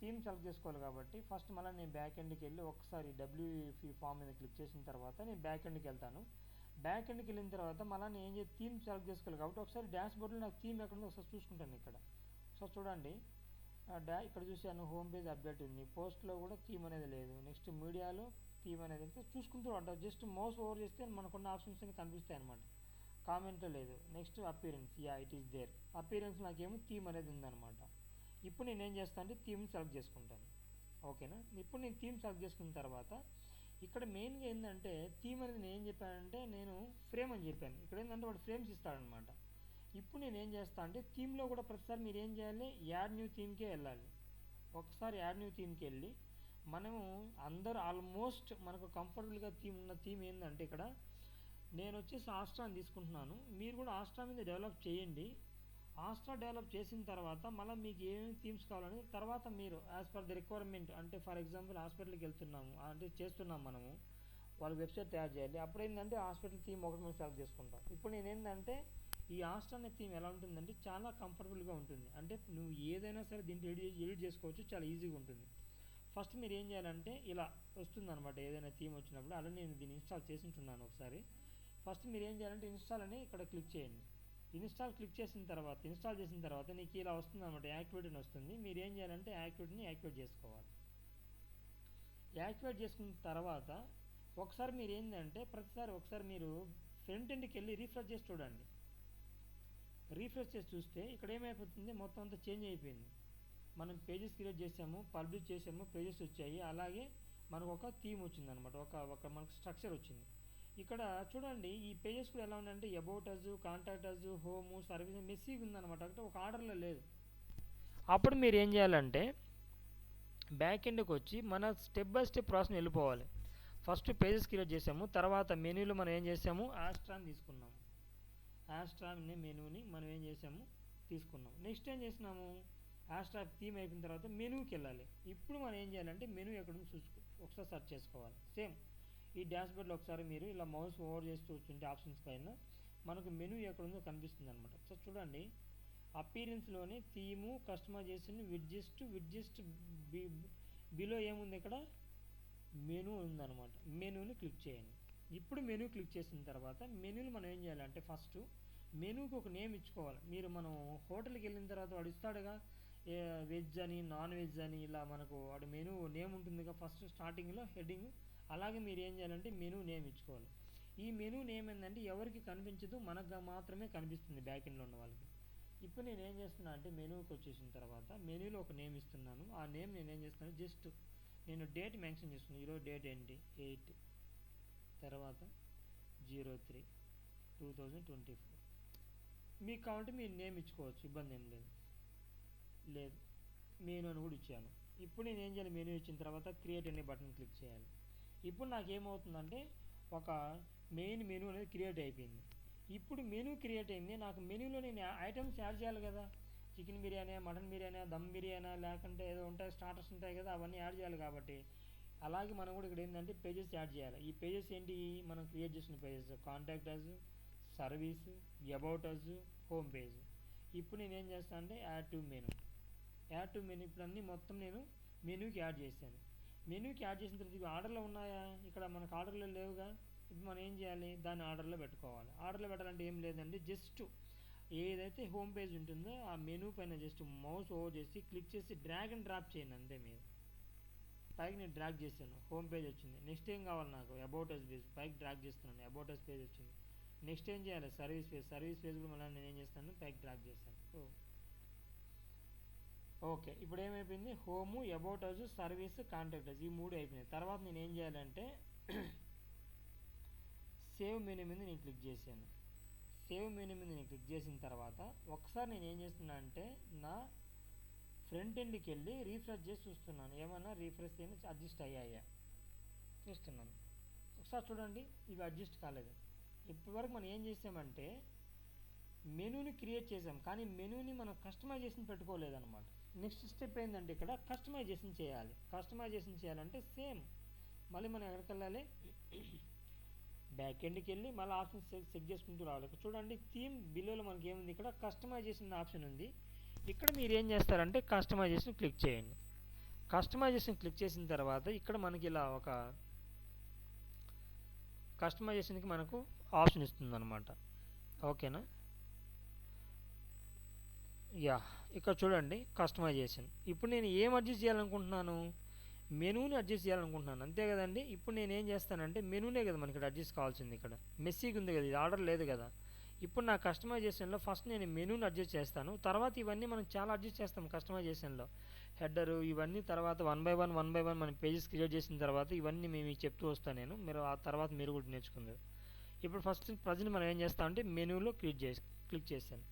థీమ్ సెలెక్ట్ చేసుకోవాలి కాబట్టి ఫస్ట్ మళ్ళీ నేను బ్యాక్ ఎండ్కి వెళ్ళి ఒకసారి డబ్ల్యూపీ ఫామ్ మీద క్లిక్ చేసిన తర్వాత నేను బ్యాక్ ఎండ్కి వెళ్తాను. బ్యాక్ ఎండ్కి వెళ్ళిన తర్వాత మళ్ళీ నేను ఏం చేసి థీమ్ సెలెక్ట్ చేసుకోవాలి కాబట్టి ఒకసారి డాష్ బోర్డ్లో నాకు థీమ్ ఎక్కడ ఉందో ఒకసారి చూసుకుంటాను. ఇక్కడ సో చూడండి, ఇక్కడ చూసాను హోమ్ పేజ్ అప్డేట్ ఉంది, పోస్ట్లో కూడా థీమ్ అనేది లేదు, నెక్స్ట్ మీడియాలో థీమ్ అనేది చూసుకుంటూ ఉంటాం. జస్ట్ మౌస్ ఓవర్ చేస్తే మనకున్న ఆప్షన్స్ అన్ని కనిపిస్తాయి అనమాట. కామెంట్లో లేదు. Next appearance, it is there. Appearance నాకేమో థీమ్ అనేది ఉందన్నమాట. ఇప్పుడు నేను ఏం చేస్తాను అంటే థీమ్ సెలెక్ట్ చేసుకుంటాను. ఓకేనా, ఇప్పుడు నేను థీమ్ సెలెక్ట్ చేసుకున్న తర్వాత ఇక్కడ మెయిన్గా ఏంటంటే థీమ్ అనేది నేను ఏం చెప్పానంటే నేను ఫ్రేమ్ అని చెప్పాను. ఇక్కడ ఏంటంటే వాడు ఫ్రేమ్స్ ఇస్తాడనమాట. ఇప్పుడు నేను ఏం చేస్తాను అంటే థీమ్లో కూడా ప్రతిసారి మీరు ఏం చేయాలి, యాడ్ న్యూ థీమ్కే వెళ్ళాలి. ఒకసారి యాడ్ న్యూ థీమ్కి వెళ్ళి మనము అందరూ ఆల్మోస్ట్ మనకు కంఫర్టబుల్గా థీమ్ ఉన్న థీమ్ ఏంటంటే ఇక్కడ నేను వచ్చేసి ఆస్ట్రాని తీసుకుంటున్నాను. మీరు కూడా ఆస్ట్రా మీద డెవలప్ చేయండి. ఆస్ట్రా డెవలప్ చేసిన తర్వాత మళ్ళీ మీకు ఏమేమి థీమ్స్ కావాలని తర్వాత మీరు యాజ్ పర్ ది రిక్వైర్మెంట్, అంటే ఫర్ ఎగ్జాంపుల్ హాస్పిటల్కి వెళ్తున్నాము అంటే చేస్తున్నాం మనము, వాళ్ళ వెబ్సైట్ తయారు చేయాలి. అప్పుడు ఏంటంటే హాస్పిటల్ థీమ్ ఒకటి మనం సెలెక్ట్ చేసుకుంటాం. ఇప్పుడు నేను ఏంటంటే ఈ ఆస్ట్రా అనే థీమ్ ఎలా ఉంటుందంటే చాలా కంఫర్టబుల్గా ఉంటుంది. అంటే నువ్వు ఏదైనా సరే దీంట్లో ఎడిట్ చేసుకోవచ్చు, చాలా ఈజీగా ఉంటుంది. ఫస్ట్ మీరు ఏం చేయాలంటే ఇలా వస్తుందన్నమాట, ఏదైనా థీమ్ వచ్చినప్పుడు. అలా నేను దీన్ని ఇన్స్టాల్ చేసి ఉంటున్నాను ఒకసారి. ఫస్ట్ మీరు ఏం చేయాలంటే ఇన్స్టాల్ అని ఇక్కడ క్లిక్ చేయండి. ఇన్స్టాల్ చేసిన తర్వాత నీకు ఇలా వస్తుంది అనమాట, యాక్టివేట్ అని వస్తుంది. మీరు ఏం చేయాలంటే యాక్టివేట్ చేసుకోవాలి. యాక్టివేట్ చేసుకున్న తర్వాత ఒకసారి మీరు ఏంటంటే ప్రతిసారి ఒకసారి మీరు ఫ్రంట్ ఎండ్కి వెళ్ళి రీఫ్రెష్ చేసి చూడండి. రీఫ్రెష్ చేసి చూస్తే ఇక్కడ ఏమైపోతుంది, మొత్తం అంతా చేంజ్ అయిపోయింది. మనం పేజెస్ క్రియేట్ చేసాము, పబ్లిష్ చేసాము, పేజెస్ వచ్చాయి, అలాగే మనకు ఒక థీమ్ వచ్చింది అనమాట, ఒక మనకు స్ట్రక్చర్ వచ్చింది. ఇక్కడ చూడండి ఈ పేజెస్ కూడా ఎలా ఉన్నాయంటే about us, contact us, home, service మెస్సీగా ఉందన్నమాట, అంటే ఒక ఆర్డర్లో లేదు. అప్పుడు మీరు ఏం చేయాలంటే బ్యాక్ ఎండ్కి వచ్చి మన స్టెప్ బై స్టెప్ ప్రాసెస్ వెళ్ళిపోవాలి. ఫస్ట్ పేజెస్ క్రియేట్ చేసాము, తర్వాత మెనూలో మనం ఏం చేసాము, ఆస్ట్రాని తీసుకున్నాము. ఆస్ట్రా అనే మెనూని మనం ఏం చేసాము, తీసుకున్నాం. నెక్స్ట్ ఏం చేసినాము, ఆస్ట్రా థీమ్ అయిపోయిన తర్వాత మెనూకి వెళ్ళాలి. ఇప్పుడు మనం ఏం చేయాలంటే మెనూ ఎక్కడ ఒకసారి సెర్చ్ చేసుకోవాలి. సేమ్ ఈ డాష్బోర్డ్లో ఒకసారి మీరు ఇలా మౌస్ ఓవర్ చేస్తూ కూర్చుంటే ఆప్షన్స్ పైన మనకు మెనూ ఎక్కడ ఉందో కనిపిస్తుంది అనమాట. సో చూడండి, అపీరెన్స్లోనే థీము, కస్టమైజేషన్, విడ్జెస్ట్ బిలో ఏముంది, ఇక్కడ మెనూ ఉందన్నమాట. మెనూని క్లిక్ చేయండి. ఇప్పుడు మెనూ క్లిక్ చేసిన తర్వాత మెనూని మనం ఏం చేయాలంటే ఫస్ట్ మెనూకి ఒక నేమ్ ఇచ్చుకోవాలి. మనం హోటల్కి వెళ్ళిన తర్వాత వాడు ఇస్తాడుగా వెజ్ అని, నాన్ వెజ్ అని, ఇలా మనకు వాడు మెనూ నేమ్ ఉంటుందిగా ఫస్ట్ స్టార్టింగ్లో హెడ్డింగ్. అలాగే మీరు ఏం చేయాలంటే మెనూ నేమ్ ఇచ్చుకోవాలి. ఈ మెనూ నేమ్ ఏంటంటే ఎవరికి కనిపించదు, మనకు మాత్రమే కనిపిస్తుంది బ్యాక్ ఎండ్లో ఉన్న వాళ్ళకి. ఇప్పుడు నేను ఏం చేస్తున్నా అంటే మెనూకి వచ్చేసిన తర్వాత మెనూలో ఒక నేమ్ ఇస్తున్నాను. ఆ నేమ్ నేను ఏం చేస్తున్నాను, జస్ట్ నేను డేట్ మెన్షన్ చేస్తున్నాను. ఈరోజు డేట్ ఏంటి, 8 తర్వాత 03/2024. మీకు కావాలంటే మీరు నేమ్ ఇచ్చుకోవచ్చు, ఇబ్బంది ఏం లేదు. మెనూ అని కూడా ఇచ్చాను. ఇప్పుడు నేను ఏం చేయాలి, మెనూ ఇచ్చిన తర్వాత క్రియేట్ అనే బటన్ క్లిక్ చేయాలి. ఇప్పుడు నాకు ఏమవుతుందంటే ఒక మెయిన్ మెనూ అనేది క్రియేట్ అయిపోయింది. ఇప్పుడు మెనూ క్రియేట్ అయింది, నాకు మెనూలో నేను ఐటమ్స్ యాడ్ చేయాలి కదా, చికెన్ బిర్యానీ, మటన్ బిర్యానీ, దమ్ బిర్యానీ, లేకుంటే ఏదో ఉంటాయి స్టార్టర్స్ ఉంటాయి కదా, అవన్నీ యాడ్ చేయాలి. కాబట్టి అలాగే మనం కూడా ఇక్కడ ఏంటంటే పేజెస్ యాడ్ చేయాలి. ఈ పేజెస్ ఏంటి, మనం క్రియేట్ చేసిన pages contact us, service, about us, home page. ఇప్పుడు నేను ఏం చేస్తాను అంటే యాడ్ టు మెనూ. ఇప్పుడు అన్నీ మొత్తం నేను మెనూకి యాడ్ చేశాను. మెనూకి యాడ్ చేసిన తర్వాత ఇవి ఆర్డర్లో ఉన్నాయా, ఇక్కడ మనకు ఆర్డర్లో లేవుగా. ఇప్పుడు మనం ఏం చేయాలి, దాన్ని ఆర్డర్లో పెట్టుకోవాలి. ఆర్డర్లో పెట్టాలంటే ఏం లేదండి, జస్ట్ ఏదైతే హోమ్ పేజ్ ఉంటుందో ఆ మెనూ పైన జస్ట్ మౌస్ ఓవర్ చేసి క్లిక్ చేసి డ్రాగ్ అండ్ డ్రాప్ చేయండి అంతే. మీరు పైకి నేను డ్రాగ్ చేశాను, హోమ్ పేజ్ వచ్చింది. నెక్స్ట్ ఏం కావాలి నాకు, అబౌట్ అస్ పేజ్ పైకి డ్రాగ్ చేస్తున్నాను, అబౌట్ అస్ పేజ్ వచ్చింది. నెక్స్ట్ ఏం చేయాలి, సర్వీస్ పేజ్ కూడా మళ్ళీ నేను ఏం చేస్తాను, పైకి డ్రాగ్ చేస్తాను. ఓకే, ఇప్పుడు ఏమైపోయింది, home, about us, service, contact us, ఈ 3 అయిపోయినాయి. తర్వాత నేను ఏం చేయాలంటే సేవ్ మెనూ మీద నేను క్లిక్ చేశాను. సేవ్ మెనూ మీద నేను క్లిక్ చేసిన తర్వాత ఒకసారి నేను ఏం చేస్తున్నా అంటే నా ఫ్రంట్ ఎండ్కి వెళ్ళి రీఫ్రెష్ చేసి చూస్తున్నాను, ఏమన్నా రీఫ్రెష్ చేయని అడ్జస్ట్ అయ్యాయా చూస్తున్నాను. ఒకసారి చూడండి, ఇవి అడ్జస్ట్ కాలేదు. ఇప్పటివరకు మనం ఏం చేసామంటే మెనూని క్రియేట్ చేసాం, కానీ మెనూని మనం కస్టమైజేషన్ పెట్టుకోలేదన్నమాట. నెక్స్ట్ స్టెప్ ఏంటంటే ఇక్కడ కస్టమైజేషన్ చేయాలి. కస్టమైజేషన్ చేయాలంటే సేమ్ మళ్ళీ మనం ఎక్కడికి వెళ్ళాలి, బ్యాక్ ఎండ్కి వెళ్ళి మళ్ళీ ఆప్షన్ సెట్ చేసుకుంటూ రావాలి. ఇక్కడ చూడండి, థీమ్ బిలోలో మనకి ఏముంది, ఇక్కడ కస్టమైజేషన్ ఆప్షన్ ఉంది. ఇక్కడ మీరు ఏం చేస్తారంటే కస్టమైజేషన్ క్లిక్ చేయండి. కస్టమైజేషన్ క్లిక్ చేసిన తర్వాత ఇక్కడ మనకి ఇలా ఒక కస్టమైజేషన్కి మనకు ఆప్షన్ ఇస్తుంది అనమాట. ఓకేనా, యా ఇక్కడ చూడండి కస్టమైజేషన్. ఇప్పుడు నేను ఏం అడ్జస్ట్ చేయాలనుకుంటున్నాను, మెనూని అడ్జస్ట్ చేయాలనుకుంటున్నాను, అంతే కదండి. ఇప్పుడు నేను ఏం చేస్తానంటే మెనూనే కదా మనకి ఇక్కడ అడ్జస్ట్ కావాల్సింది, ఇక్కడ మెస్సీగా ఉంది కదా, ఇది ఆర్డర్ లేదు కదా. ఇప్పుడు నా కస్టమైజేషన్లో ఫస్ట్ నేను మెనూని అడ్జస్ట్ చేస్తాను, తర్వాత ఇవన్నీ మనం చాలా అడ్జస్ట్ చేస్తాం కస్టమైజేషన్లో, హెడరు ఇవన్నీ తర్వాత వన్ బై వన్ మనం పేజెస్ క్రియేట్ చేసిన తర్వాత ఇవన్నీ మేము చెప్తూ వస్తాను నేను, మీరు ఆ తర్వాత మీరు కూడా నేర్చుకుందారు. ఇప్పుడు ఫస్ట్ ప్రజెంట్ మనం ఏం చేస్తామంటే మెనూలో క్లిక్ చేశాను.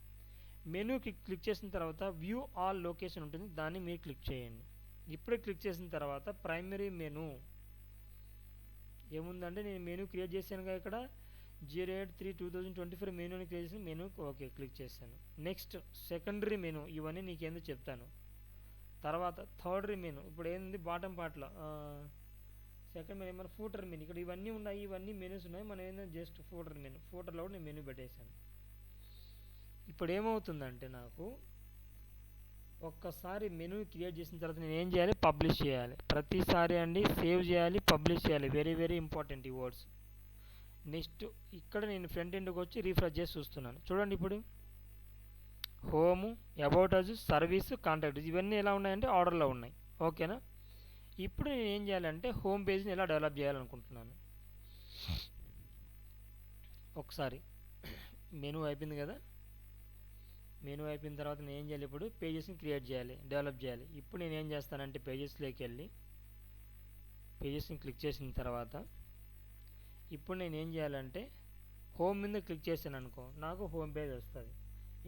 మెనూ క్లిక్ చేసిన తర్వాత వ్యూ ఆల్ లొకేషన్ ఉంటుంది, దాన్ని మీరు క్లిక్ చేయండి. ఇప్పుడే క్లిక్ చేసిన తర్వాత ప్రైమరీ మెనూ ఏముందంటే నేను మెనూ క్రియేట్ చేశానుగా, ఇక్కడ 08/3/2024 మెనూని క్రియేట్ చేసిన మెనూ ఓకే క్లిక్ చేశాను. నెక్స్ట్ సెకండరీ మెనూ, ఇవన్నీ నీకేందో చెప్తాను. తర్వాత థర్డరీ మెనూ, ఇప్పుడు ఏంది బాటమ్ పార్ట్లో సెకండ్ మెనూ ఏమైనా ఫూటర్ మెనూ, ఇక్కడ ఇవన్నీ ఉన్నాయి, ఇవన్నీ మెనూస్ ఉన్నాయి. మనం ఏంటంటే జస్ట్ ఫూటర్ మెనూ, ఫూటర్లో కూడా నేను మెనూ పెట్టేశాను. ఇప్పుడు ఏమవుతుందంటే నాకు ఒక్కసారి మెనూ క్రియేట్ చేసిన తర్వాత నేను ఏం చేయాలి, పబ్లిష్ చేయాలి. ప్రతిసారి అండి సేవ్ చేయాలి, పబ్లిష్ చేయాలి, వెరీ వెరీ ఇంపార్టెంట్ ఈ వర్డ్స్. నెక్స్ట్ ఇక్కడ నేను ఫ్రంట్ ఎండ్కి వచ్చి రీఫ్రెష్ చేసి చూస్తున్నాను. చూడండి, ఇప్పుడు home, about us, service, contact ఇవన్నీ ఎలా ఉన్నాయంటే ఆర్డర్లో ఉన్నాయి. ఓకేనా, ఇప్పుడు నేను ఏం చేయాలంటే హోమ్ పేజ్ని ఎలా డెవలప్ చేయాలనుకుంటున్నాను. ఒకసారి మెనూ అయిపోయింది కదా, మెనూ అయిపోయిన తర్వాత నేను ఏం చేయాలి, ఇప్పుడు పేజెస్ని క్రియేట్ చేయాలి, డెవలప్ చేయాలి. ఇప్పుడు నేను ఏం చేస్తానంటే పేజెస్లోకి వెళ్ళి పేజెస్ని క్లిక్ చేసిన తర్వాత ఇప్పుడు నేను ఏం చేయాలంటే హోమ్ మీద క్లిక్ చేశాను అనుకో, నాకు హోమ్ పేజ్ వస్తుంది.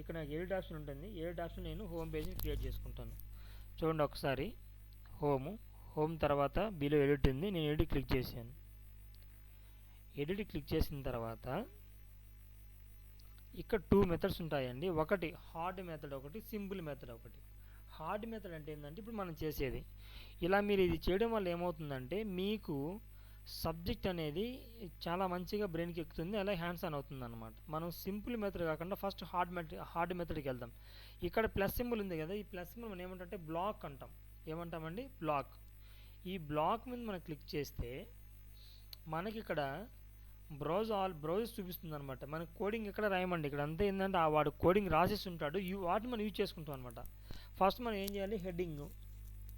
ఇక్కడ నాకు ఎడిట్ ఆప్షన్ ఉంటుంది, ఎడిట్ ఆప్షన్ నేను హోమ్ పేజ్ని క్రియేట్ చేసుకుంటాను. చూడండి ఒకసారి, హోమ్ తర్వాత బిలో ఎడిట్ ఉంది, నేను ఎడిట్ క్లిక్ చేశాను. ఎడిట్ క్లిక్ చేసిన తర్వాత ఇక్కడ 2 మెథడ్స్ ఉంటాయండి, ఒకటి హార్డ్ మెథడ్, ఒకటి సింపుల్ మెథడ్. ఒకటి హార్డ్ మెథడ్ అంటే ఏంటంటే ఇప్పుడు మనం చేసేది ఇలా, మీరు ఇది చేయడం వల్ల ఏమవుతుందంటే మీకు సబ్జెక్ట్ అనేది చాలా మంచిగా బ్రెయిన్కి ఎక్కుతుంది, అలా హ్యాండ్స్ ఆన్ అవుతుంది అనమాట. మనం సింపుల్ మెథడ్ కాకుండా ఫస్ట్ హార్డ్ మెథడ్కి వెళ్దాం. ఇక్కడ ప్లస్ సింబల్ ఉంది కదా, ఈ ప్లస్ సింబల్ మనం ఏమంటే బ్లాక్ అంటాం. ఏమంటామండి, బ్లాక్. ఈ బ్లాక్ మీద మనం క్లిక్ చేస్తే మనకి ఇక్కడ బ్రౌజ్ చూపిస్తుంది అనమాట. మనకి కోడింగ్ ఎక్కడ రాయమండి, ఇక్కడ అంతా ఏంటంటే వాడు కోడింగ్ రాసేసి ఉంటాడు, వాటిని మనం యూజ్ చేసుకుంటాం అనమాట. ఫస్ట్ మనం ఏం చేయాలి, హెడ్డింగ్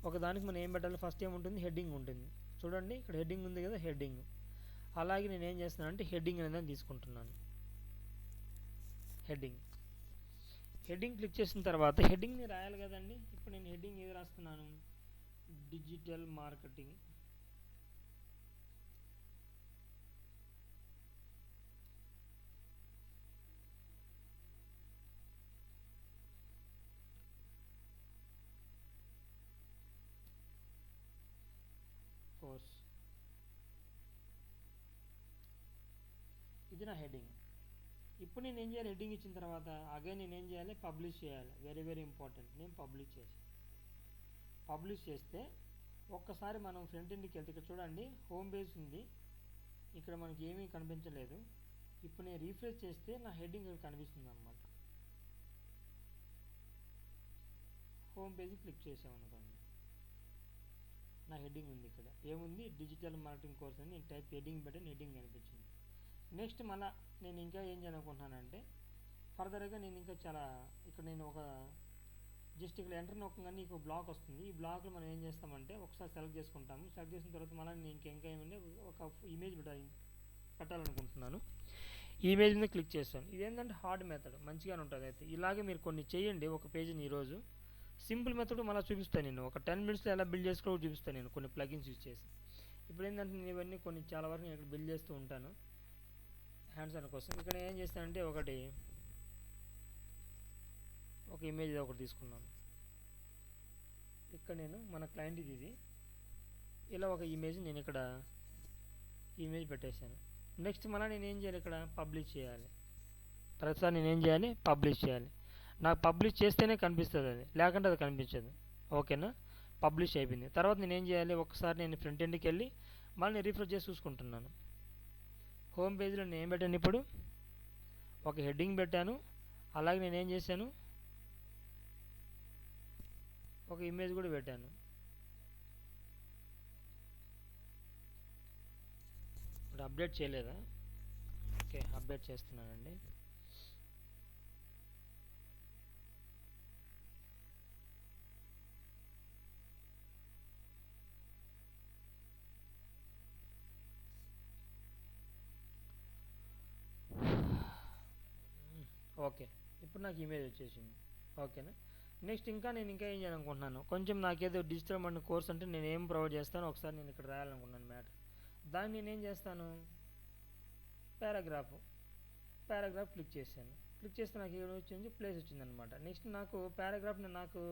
ఒకదానికి మనం ఏం పెట్టాలి, ఫస్ట్ ఏముంటుంది, హెడ్డింగ్ ఉంటుంది. చూడండి ఇక్కడ హెడ్డింగ్ ఉంది కదా, హెడ్డింగ్. అలాగే నేను ఏం చేస్తున్నాను అంటే హెడ్డింగ్ అనేది తీసుకుంటున్నాను. హెడ్డింగ్ క్లిక్ చేసిన తర్వాత హెడ్డింగ్ని రాయాలి కదండి. ఇప్పుడు నేను హెడ్డింగ్ ఏది రాస్తున్నాను, డిజిటల్ మార్కెటింగ్. కోర్స్ ఇది నా హెడ్డింగ్. ఇప్పుడు నేను ఏం చేయాలి, హెడ్డింగ్ ఇచ్చిన తర్వాత అగైన్ నేను ఏం చేయాలి, పబ్లిష్ చేయాలి. Very very important. నేను పబ్లిష్ చేస్తే ఒక్కసారి మనం ఫ్రంట్ ఎండ్కి వెళ్తే ఇక్కడ చూడండి హోమ్ పేజ్ ఉంది, ఇక్కడ మనకి ఏమీ కనిపించలేదు. ఇప్పుడు నేను రీఫ్రెష్ చేస్తే నా హెడ్డింగ్ ఇక్కడ కనిపిస్తుంది అనమాట. హోమ్ పేజ్ క్లిక్ చేసామనుకోండి, నా హెడ్డింగ్ ఉంది ఇక్కడ ఏముంది డిజిటల్ మార్కెటింగ్ కోర్స్ అని నేను టైప్ హెడ్డింగ్ పెట్టాను, హెడ్డింగ్ కనిపించింది. నెక్స్ట్ మళ్ళీ నేను ఇంకా ఏం చేయాలనుకుంటున్నానంటే ఫర్దర్గా నేను ఇంకా చాలా ఇక్కడ నేను ఒక జస్ట్ ఇక్కడ ఎంటర్ నొక్కగానే నీకు బ్లాక్ వస్తుంది. ఈ బ్లాక్లో మనం ఏం చేస్తామంటే ఒకసారి సెలెక్ట్ చేసుకుంటాము. సెలెక్ట్ చేసిన తర్వాత మళ్ళీ నేను ఇంకా ఏమంటే ఒక ఇమేజ్ పెట్టాలనుకుంటున్నాను. ఈ ఇమేజ్ మీద క్లిక్ చేస్తాను. ఇదేంటంటే హార్డ్ మెథడ్ మంచిగానే ఉంటుంది. అయితే ఇలాగే మీరు కొన్ని చేయండి ఒక పేజీని ఈరోజు. సింపుల్ మెథడ్ మళ్ళీ చూపిస్తాను నేను ఒక 10 మినిట్స్లో ఎలా బిల్డ్ చేసుకోవడం చూపిస్తాను నేను కొన్ని ప్లగిన్స్ యూజ్ చేసి. ఇప్పుడు ఏంటంటే నేను ఇవన్నీ కొన్ని చాలా వరకు నేను ఇక్కడ బిల్డ్ చేస్తూ ఉంటాను హ్యాండ్స్ ఆన్ కోసం. ఇక్కడ ఏం చేస్తానంటే ఒక ఇమేజ్ ఒకటి తీసుకున్నాను. ఇక్కడ నేను మన క్లయింట్ ఇది ఇలా ఒక ఇమేజ్ నేను ఇక్కడ ఇమేజ్ పెట్టేశాను. నెక్స్ట్ మళ్ళీ నేను ఏం చేయాలి, ఇక్కడ పబ్లిష్ చేయాలి. ప్రతిసారి నేను ఏం చేయాలి, పబ్లిష్ చేయాలి. నాకు పబ్లిష్ చేస్తేనే కనిపిస్తుంది, అది లేకుంటే అది కనిపించదు. ఓకేనా, పబ్లిష్ అయిపోయింది. తర్వాత నేను ఏం చేయాలి, ఒకసారి నేను ఫ్రంట్ ఎండ్కి వెళ్ళి మళ్ళీ నేను రిఫ్రెష్ చేసి చూసుకుంటున్నాను. హోమ్ పేజ్లో నేను ఏం పెట్టాను, ఇప్పుడు ఒక హెడ్డింగ్ పెట్టాను. అలాగే నేను ఏం చేశాను, ఒక ఇమేజ్ కూడా పెట్టాను. ఇప్పుడు అప్డేట్ చేయలేదా? ఓకే, అప్డేట్ చేస్తున్నానండి. ఓకే, ఇప్పుడు నాకు ఇమేజ్ వచ్చేసింది. ఓకేనా, నెక్స్ట్ నేను ఇంకా ఏం చేయాలనుకుంటున్నాను, కొంచెం నాకేదో డిజిటల్ మార్కెటింగ్ కోర్స్ అంటే నేను ఏం ప్రొవైడ్ చేస్తాను ఒకసారి నేను ఇక్కడ రాయాలనుకుంటున్నాను మ్యాటర్. దాన్ని నేనేం చేస్తాను, పారాగ్రాఫ్ క్లిక్ చేశాను. క్లిక్ చేస్తే నాకు ఇక్కడ వచ్చింది ప్లేస్ వచ్చిందనమాట. నెక్స్ట్ నాకు పారాగ్రాఫ్ నాకు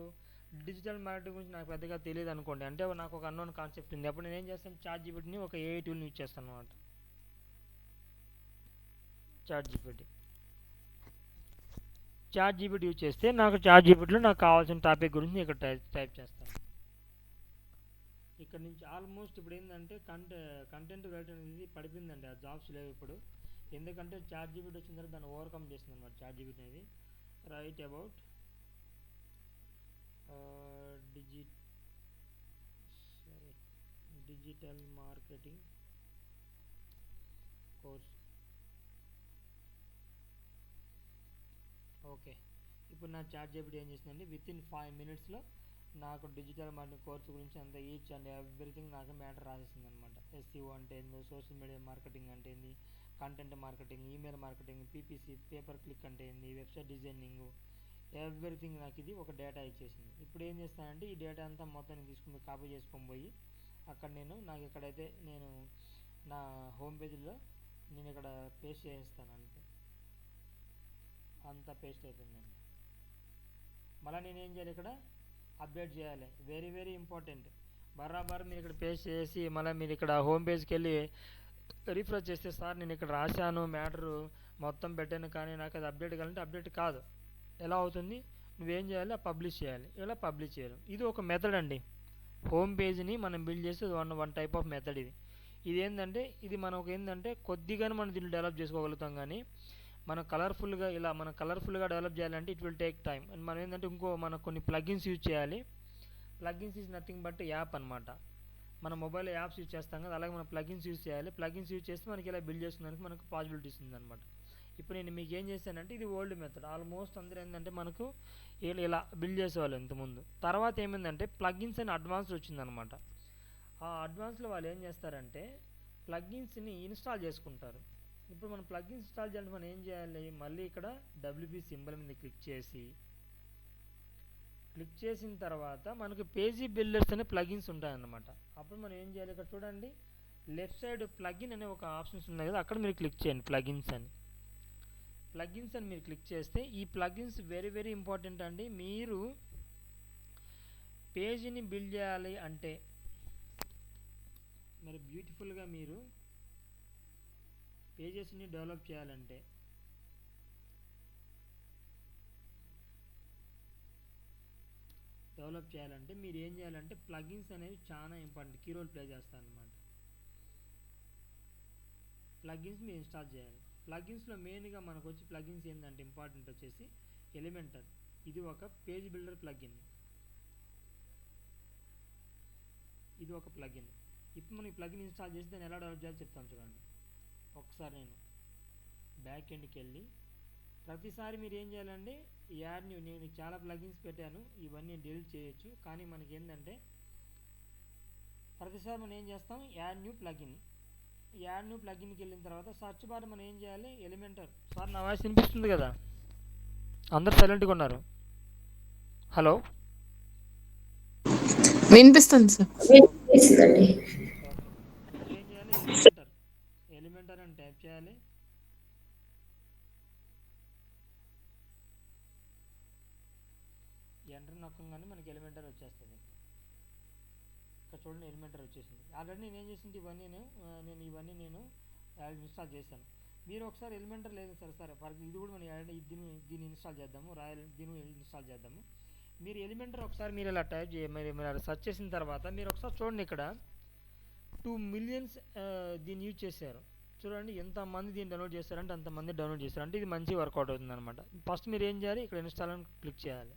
డిజిటల్ మార్కెటింగ్ గురించి నాకు పెద్దగా తెలియదు అనుకోండి, అంటే నాకు ఒక అన్నోన్ కాన్సెప్ట్ ఉంది. అప్పుడు నేను ఏం చేస్తాను, చాట్‌జీపీటీని ఒక ఏఐ టూల్ని యూజ్ చేస్తాను అనమాట. చాట్‌జీపీటీ యూజ్ చేస్తే నాకు చాట్‌జీపీటీలో నాకు కావాల్సిన టాపిక్ గురించి ఇక్కడ టైప్ చేస్తాను. ఇక్కడ నుంచి ఆల్మోస్ట్ ఇప్పుడు ఏంటంటే కంటెంట్ రైటర్ అనేది పడిపోయిందండి, ఆ జాబ్స్ లేవు ఇప్పుడు. ఎందుకంటే చాట్‌జీపీటీ వచ్చిన తర్వాత దాన్ని ఓవర్కమ్ చేస్తుంది అనమాట. చాట్‌జీపీటీ అనేది write about digital marketing course. Okay, ఇప్పుడు నా చాట్‌జీపీటీ ఏం చేసిందంటే వితిన్ 5 మినిట్స్లో నాకు డిజిటల్ మార్కెటింగ్ కోర్సు గురించి అంత ఈచ్ అండ్ ఎవ్రీథింగ్ నాకు మ్యాటర్ రాసేసింది అనమాట. ఎస్ఈఓ అంటే ఏందో, సోషల్ మీడియా మార్కెటింగ్ అంటే ఏంది, content marketing, email marketing, PPC paper click అంటే ఏంది, వెబ్సైట్ డిజైనింగ్, ఎవ్రీథింగ్ నాకు ఇది ఒక డేటా ఇచ్చేసింది. ఇప్పుడు ఏం చేస్తానంటే ఈ డేటా అంతా మొత్తం నేను తీసుకుని కాపీ చేసుకొని పోయి అక్కడ నాకు ఎక్కడైతే నేను నా హోమ్ పేజీలో నేను ఇక్కడ పేస్ట్ చేస్తాను. అంతా పేస్ట్ అయిపోయిందండి. మళ్ళీ నేను ఏం చేయాలి, ఇక్కడ అప్డేట్ చేయాలి. Very very important. బరాబర్ మీరు ఇక్కడ పేస్ట్ చేసి మళ్ళీ మీరు ఇక్కడ హోమ్ పేజ్కి వెళ్ళి రిఫ్రెష్ చేస్తే సార్ నేను ఇక్కడ రాశాను మ్యాటరు మొత్తం పెట్టాను కానీ నాకు అది అప్డేట్ కావాలంటే అప్డేట్ కాదు. ఎలా అవుతుంది, నువ్వేం చేయాలి, పబ్లిష్ చేయాలి. ఇలా పబ్లిష్ చేయడం ఇది ఒక మెథడ్ అండి. హోమ్ పేజ్ని మనం బిల్డ్ చేసి వన్ టైప్ ఆఫ్ మెథడ్ ఇది ఏంటంటే ఇది మనకు ఏంటంటే కొద్దిగానే మనం దీన్ని డెవలప్ చేసుకోగలుగుతాం. కానీ మనం కలర్ఫుల్గా డెవలప్ చేయాలంటే it will take time. And మనం ఏంటంటే మనకు కొన్ని ప్లగిన్స్ యూజ్ చేయాలి. Plugins is nothing but app అనమాట. మన మొబైల్ యాప్స్ యూజ్ చేస్తాం కదా, అలాగే మనం ప్లగిన్స్ యూజ్ చేయాలి. ప్లగిన్స్ యూజ్ చేస్తే మనకి ఇలా బిల్డ్ చేసుకోవడానికి మనకు పాసిబిలిటీస్ ఉందన్నమాట. ఇప్పుడు నేను మీకు ఏం చేశానంటే ఇది ఓల్డ్ మెథడ్. ఆల్మోస్ట్ అందరూ ఏంటంటే మనకు ఇలా బిల్డ్ చేసేవాళ్ళు ఇంతకుముందు. తర్వాత ఏమైందంటే ప్లగిన్స్ అని అడ్వాన్స్డ్ వచ్చిందనమాట. ఆ అడ్వాన్స్లో వాళ్ళు ఏం చేస్తారంటే ప్లగిన్స్ని ఇన్స్టాల్ చేసుకుంటారు. ఇప్పుడు మనం ప్లగిన్స్ ఇన్స్టాల్ చేయాలంటే మనం ఏం చేయాలి, మళ్ళీ ఇక్కడ WP సింబల్ మీద క్లిక్ చేసిన తర్వాత మనకు పేజీ బిల్డర్స్ అనే ప్లగిన్స్ ఉంటాయన్నమాట. అప్పుడు మనం ఏం చేయాలి, ఇక్కడ చూడండి లెఫ్ట్ సైడ్ ప్లగిన్ అనే ఒక ఆప్షన్స్ ఉన్నాయి కదా, అక్కడ మీరు క్లిక్ చేయండి. ప్లగిన్స్ అని మీరు క్లిక్ చేస్తే ఈ ప్లగిన్స్ వెరీ వెరీ ఇంపార్టెంట్ అండి. మీరు పేజీని బిల్డ్ చేయాలి అంటే మరి బ్యూటిఫుల్గా మీరు పేజెస్ని డెవలప్ చేయాలంటే మీరు ఏం చేయాలంటే ప్లగిన్స్ అనేవి చాలా ఇంపార్టెంట్, కీ రోల్ ప్లే చేస్తాను అనమాట. ప్లగిన్స్ మీరు ఇన్స్టాల్ చేయాలి. ప్లగిన్స్లో మెయిన్గా మనకు వచ్చి ప్లగిన్స్ ఏంటంటే ఇంపార్టెంట్ వచ్చేసి ఎలిమెంటర్. ఇది ఒక పేజ్ బిల్డర్ ప్లగిన్. ఇది ఒక ప్లగిన్. ఇప్పుడు మనం ఈ ప్లగిన్ ఇన్స్టాల్ చేసి దాన్ని ఎలా డెవలప్ చేయాలో చెప్తాను చూడండి. ఒకసారి నేను బ్యాక్ ఎండ్కి వెళ్ళి ప్రతిసారి మీరు ఏం చేయాలంటే యాడ్ న్యూ, నేను చాలా ప్లగిన్స్ పెట్టాను, ఇవన్నీ డిలీట్ చేయొచ్చు. కానీ మనకి ఏంటంటే ప్రతిసారి మనం ఏం చేస్తాం, add new plugin. Add new ప్లగిన్కి వెళ్ళిన తర్వాత సర్చ్ బార్ మనం ఏం చేయాలి, ఎలిమెంటర్. సార్ నా వాయిస్ వినిపిస్తుంది కదా? అందరు సైలెంట్గా ఉన్నారు. హలో, వినిపిస్తుంది సార్. వినిపిస్తుందండి. ఇప్పుడు ఏం చేయాలి, ఎలిమెంటర్. ఎలిమెంటర్ అని టైప్ చేయాలి. ఎంటర్ నొక్కగానే మనకి ఎలిమెంటర్ వచ్చేస్తుంది. ఇక్కడ చూడండి ఎలిమెంటర్ వచ్చేసింది. ఆల్రెడీ నేను ఏం చేసింది, ఇవన్నీ నేను ఇన్స్టాల్ చేశాను. మీరు ఒకసారి ఎలిమెంటర్ లేదు సరే ఫర్ ఇది కూడా మనం దీన్ని ఇన్స్టాల్ చేద్దాము, దీన్ని ఇన్స్టాల్ చేద్దాము. మీరు ఎలిమెంటర్ ఒకసారి మీరు ఇలా టైప్ మీరు సెర్చ్ చేసిన తర్వాత మీరు ఒకసారి చూడండి, ఇక్కడ 2 million దీన్ని యూజ్ చేశారు. చూడండి ఎంతమంది దీన్ని డౌన్లోడ్ చేస్తారంటే అంతమంది డౌన్లోడ్ చేస్తారు. అంటే ఇది మంచి వర్కౌట్ అవుతుంది అనమాట. ఫస్ట్ మీరు ఏం చేయాలి, ఇక్కడ ఇన్స్టాల్ అని క్లిక్ చేయాలి.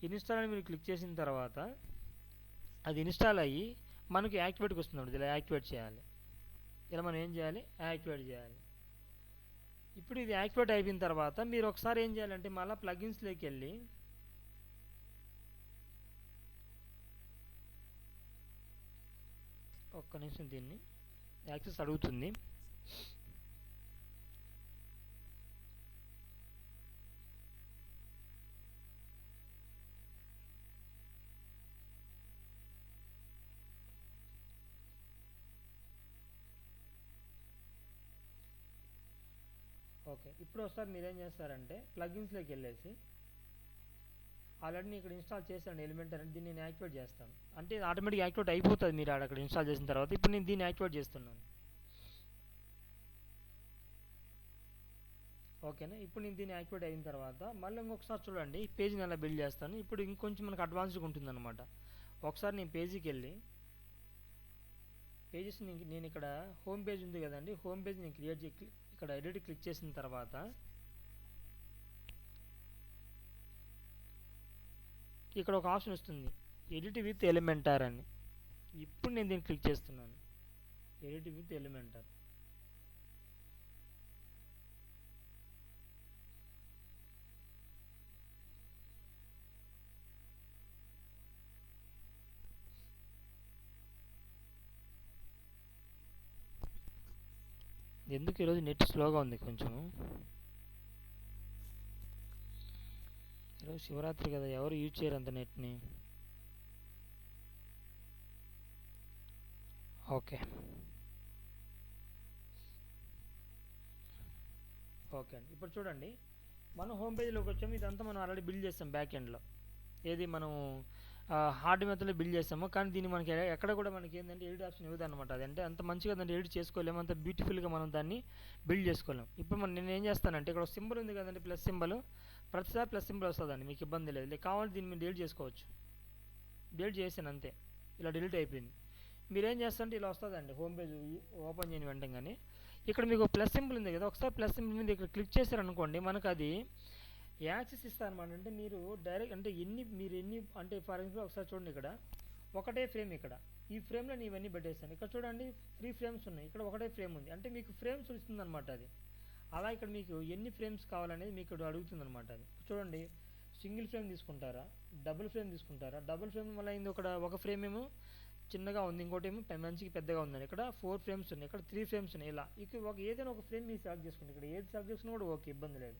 ఇన్స్టాల్ అని మీరు క్లిక్ చేసిన తర్వాత అది ఇన్స్టాల్ అయ్యి మనకి యాక్టివేట్కి వస్తుంది. ఇలా యాక్టివేట్ చేయాలి. ఇలా మనం ఏం చేయాలి, యాక్టివేట్ చేయాలి. ఇప్పుడు ఇది యాక్టివేట్ అయిపోయిన తర్వాత మీరు ఒకసారి ఏం చేయాలంటే మళ్ళీ ప్లగిన్స్లోకి వెళ్ళి ఒక్క నిమిషం, దీన్ని యాక్సెస్ అడుగుతుంది. ఓకే, ఇప్పుడు ఒకసారి మీరేం చేస్తారంటే ప్లగిన్స్లోకి వెళ్ళేసి ఆల్రెడీ ఇక్కడ ఇన్స్టాల్ చేశాను ఎలిమెంటర్ అని, దీన్ని నేను యాక్టివేట్ చేస్తాను. అంటే ఆటోమేటిక్ యాక్టివేట్ అయిపోతుంది మీరు అక్కడ ఇన్స్టాల్ చేసిన తర్వాత. ఇప్పుడు నేను దీన్ని యాక్టివేట్ చేస్తున్నాను. ఓకేనా, ఇప్పుడు నేను దీన్ని యాక్టివేట్ అయిన తర్వాత మళ్ళీ ఇంకొకసారి చూడండి పేజ్ని ఎలా బిల్డ్ చేస్తాను. ఇప్పుడు ఇంకొంచెం మనకు అడ్వాన్స్గా ఉంటుందన్నమాట. ఒకసారి నేను పేజీకి వెళ్ళి పేజెస్ నేను ఇక్కడ హోమ్ పేజ్ ఉంది కదండి, హోమ్ పేజ్ నేను క్రియేట్ చేసి ఇక్కడ ఎడిట్ క్లిక్ చేసిన తర్వాత ఇక్కడ ఒక ఆప్షన్ వస్తుంది, ఎడిట్ విత్ ఎలిమెంటర్ అని. ఇప్పుడు నేను దీన్ని క్లిక్ చేస్తున్నాను, ఎడిట్ విత్ ఎలిమెంటర్. ఎందుకు ఈరోజు నెట్ స్లోగా ఉంది కొంచెం. ఈరోజు శివరాత్రి కదా, ఎవరు యూజ్ చేయరు అంత నెట్ని. ఓకే ఓకే అండి, ఇప్పుడు చూడండి మనం హోమ్ పేజ్లోకి వచ్చాము. ఇదంతా మనం ఆల్రెడీ బిల్డ్ చేస్తాం బ్యాక్ ఎండ్లో. ఏది మనం హార్డ్ మెథడ్లో బిల్డ్ చేస్తాము. కానీ దీన్ని మనకి ఎక్కడ కూడా మనకి ఏంటంటే ఎడిట్ ఆప్షన్ ఇవ్వదు అనమాట. అదంటే అంత మంచిగా దాన్ని ఎడిట్ చేసుకోలేము, అంత బ్యూటిఫుల్గా మనం దాన్ని బిల్డ్ చేసుకోలేము. ఇప్పుడు నేను ఏం చేస్తానంటే ఇక్కడ ఒక సింబల్ ఉంది కదండి, ప్లస్ సింబల్. ప్రతిసారి ప్లస్ సింబల్ వస్తుందండి, మీకు ఇబ్బంది లేదు. కావాలి దీన్ని మీరు డిలీట్ చేసుకోవచ్చు. డిలీట్ చేసాను అంతే, ఇలా డిలీట్ అయిపోయింది. మీరేం చేస్తారంటే ఇలా వస్తుందండి హోమ్ పేజ్ ఓపెన్ చేయని వెంటనే ఇక్కడ మీకు ప్లస్ సింబల్ ఉంది కదా, ఒకసారి ప్లస్ సింబల్ మీద ఇక్కడ క్లిక్ చేశారనుకోండి మనకు అది యాక్సెస్ ఇస్తారనమాట. అంటే మీరు డైరెక్ట్ అంటే మీరు ఎన్ని అంటే ఫర్ ఎగ్జాంపుల్ ఒకసారి చూడండి, ఇక్కడ ఒకటే ఫ్రేమ్, ఇక్కడ ఈ ఫ్రేమ్లో నేను ఇవన్నీ పెట్టేస్తాను. ఇక్కడ చూడండి 3 ఫ్రేమ్స్ ఉన్నాయి, ఇక్కడ ఒకటే ఫ్రేమ్ ఉంది. అంటే మీకు ఫ్రేమ్స్ ఇస్తుంది అనమాట అది. అలా ఇక్కడ మీకు ఎన్ని ఫ్రేమ్స్ కావాలనేది మీకు ఇక్కడ అడుగుతుంది అనమాట. అది చూడండి, సింగిల్ ఫ్రేమ్ తీసుకుంటారా, డబుల్ ఫ్రేమ్ తీసుకుంటారా. డబుల్ ఫ్రేమ్ వల్ల అయింది, ఒక ఫ్రేమ్ ఏమో చిన్నగా ఉంది, ఇంకోటి ఏమో మంచిగా పెద్దగా ఉందని. ఇక్కడ 4 ఫ్రేమ్స్ ఉన్నాయి, ఇక్కడ 3 ఫ్రేమ్స్ ఉన్నాయి. ఇలా ఇక ఏదైనా ఒక ఫ్రేమ్ మీరు సెలెక్ట్ చేసుకుంటే ఇక్కడ ఏది సెలెక్ట్ చేసుకున్నా కూడా ఓకే, ఇబ్బంది లేదు.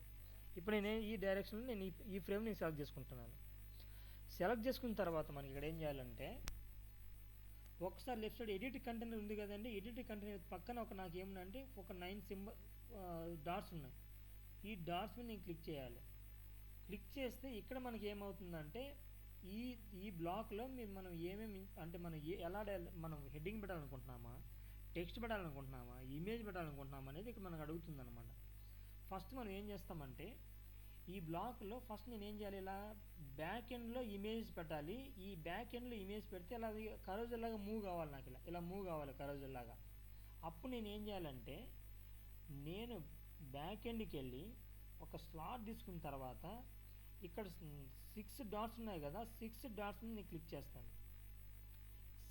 ఇప్పుడు నేను ఈ డైరెక్షన్లో నేను ఈ ఫ్రేమ్ నేను సెలెక్ట్ చేసుకుంటున్నాను. సెలెక్ట్ చేసుకున్న తర్వాత మనకి ఇక్కడ ఏం చేయాలంటే ఒకసారి లెఫ్ట్ సైడ్ ఎడిట్ కంటైనర్ ఉంది కదండి, ఎడిట్ కంటైనర్ పక్కన నాకు ఏముందంటే ఒక 9 డాట్స్ ఉన్నాయి. ఈ డాట్స్ మీద నేను క్లిక్ చేయాలి. క్లిక్ చేస్తే ఇక్కడ మనకి ఏమవుతుందంటే ఈ బ్లాక్లో మనం ఏమేమి అంటే మనం హెడ్డింగ్ పెట్టాలనుకుంటున్నామా, టెక్స్ట్ పెట్టాలనుకుంటున్నామా, ఇమేజ్ పెట్టాలనుకుంటున్నామా అనేది ఇక్కడ మనకు అడుగుతుంది అనమాట. ఫస్ట్ మనం ఏం చేస్తామంటే ఈ బ్లాక్లో ఫస్ట్ నేను ఏం చేయాలి, ఇలా బ్యాక్ ఎండ్లో ఇమేజ్ పెట్టాలి. ఈ బ్యాక్ ఎండ్లో ఇమేజ్ పెడితే అలా కరోజర్ లాగా మూవ్ కావాలి, నాకు ఇలా మూవ్ కావాలి కరోజర్ లాగా. అప్పుడు నేను ఏం చేయాలంటే నేను బ్యాక్ ఎండ్కి వెళ్ళి ఒక స్లాట్ తీసుకున్న తర్వాత ఇక్కడ 6 డాట్స్ ఉన్నాయి కదా, 6 డాట్స్ నేను క్లిక్ చేస్తాను.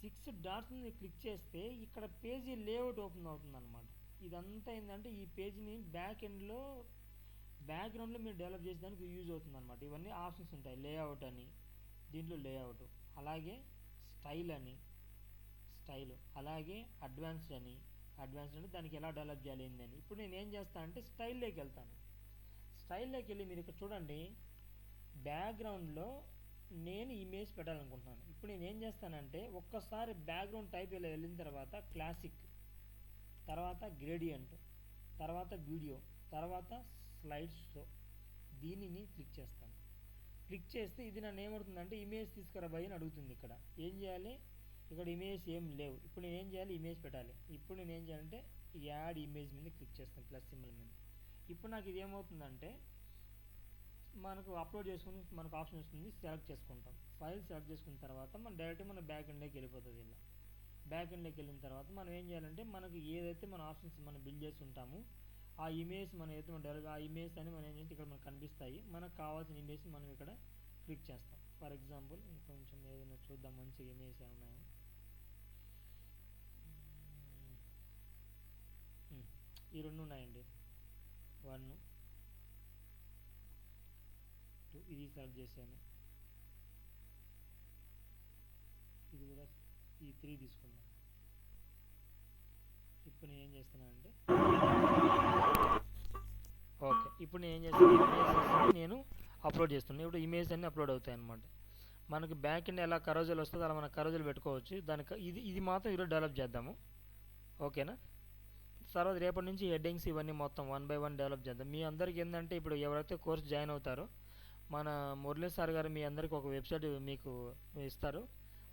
6 డాట్స్ మీద క్లిక్ చేస్తే ఇక్కడ పేజీ లేఅవుట్ ఓపెన్ అవుతుంది అనమాట. ఇదంతా ఏంటంటే ఈ పేజీని బ్యాక్గ్రౌండ్లో మీరు డెవలప్ చేసేదానికి యూజ్ అవుతుంది అనమాట. ఇవన్నీ ఆప్షన్స్ ఉంటాయి. లేఅవుట్ అని, దీంట్లో లేఅవుట్, అలాగే స్టైల్ అలాగే అడ్వాన్స్డ్ అంటే దానికి ఎలా డెవలప్ చేయాలి ఏందని. ఇప్పుడు నేను ఏం చేస్తాను అంటే స్టైల్లోకి వెళ్తాను. స్టైల్లోకి వెళ్ళి మీరు ఇక్కడ చూడండి, బ్యాక్గ్రౌండ్లో నేను ఇమేజ్ పెట్టాలనుకుంటున్నాను. ఇప్పుడు నేను ఏం చేస్తానంటే ఒక్కసారి బ్యాక్గ్రౌండ్ టైప్ వెళ్ళిన తర్వాత క్లాసిక్, తర్వాత గ్రేడియంట్, తర్వాత వీడియో, తర్వాత స్లైడ్స్ షో, దీనిని క్లిక్ చేస్తాను. క్లిక్ చేస్తే ఇది నన్ను ఏమవుతుందంటే ఇమేజ్ తీసుకురా భయ్ అని అడుగుతుంది. ఇక్కడ ఏం చేయాలి, ఇక్కడ ఇమేజ్ ఏం లేవు. ఇప్పుడు నేను ఏం చేయాలి, ఇమేజ్ పెట్టాలి. ఇప్పుడు నేను ఏం చేయాలంటే యాడ్ ఇమేజ్ మీద క్లిక్ చేస్తాను, ప్లస్ సింబల్ మీద. ఇప్పుడు నాకు ఇది ఏమవుతుందంటే మనకు అప్లోడ్ చేసుకుని మనకు ఆప్షన్ వస్తుంది, సెలెక్ట్ చేసుకుంటాం. ఫైల్ సెలెక్ట్ చేసుకున్న తర్వాత మనం డైరెక్ట్గా మన బ్యాక్ ఎండ్లోకి వెళ్ళిపోతుంది. ఇలా బ్యాక్ ఎండ్లోకి వెళ్ళిన తర్వాత మనం ఏం చేయాలంటే మనకు ఏదైతే మన ఆప్షన్స్ మనం బిల్డ్ చేసి ఉంటామో ఆ ఇమేజ్ మనం ఏదైతే మనం డెవలప్ ఆ ఇమేజ్ అని మనం ఏంటంటే ఇక్కడ మనకు కనిపిస్తాయి. మనకు కావాల్సిన ఇమేజ్ మనం ఇక్కడ క్లిక్ చేస్తాం. ఫర్ ఎగ్జాంపుల్ ఇంకొంచెం ఏదైనా చూద్దాం, మంచి ఇమేజ్ ఏమన్నాయో. ఈ రెండు ఉన్నాయండి, 1 2, ఇది సెలెక్ట్ చేశాను. ఇది కూడా ఈ 3 తీసుకున్నాను. ఇప్పుడు నేను ఏం చేస్తున్నానంటే ఓకే, ఇప్పుడు నేను ఏం చేస్తాను, ఇమేజెస్ నేను అప్లోడ్ చేస్తున్నాను. ఇప్పుడు ఇమేజ్ అన్నీ అప్లోడ్ అవుతాయి అన్నమాట. మనకి బ్యాక్ ఎండ్ ఎలా కరోజల్ వస్తుందో అలా మన కరోజల్ పెట్టుకోవచ్చు. దానికి ఇది మాత్రం ఈరోజు డెవలప్ చేద్దాము, ఓకేనా. తర్వాత రేపటి నుంచి హెడ్డింగ్స్ ఇవన్నీ మొత్తం 1 by 1 డెవలప్ చేద్దాం. మీ అందరికీ ఏంటంటే ఇప్పుడు ఎవరైతే కోర్స్ జాయిన్ అవుతారో మన మురళీ సార్ గారు మీ అందరికీ ఒక వెబ్సైట్ మీకు ఇస్తారు.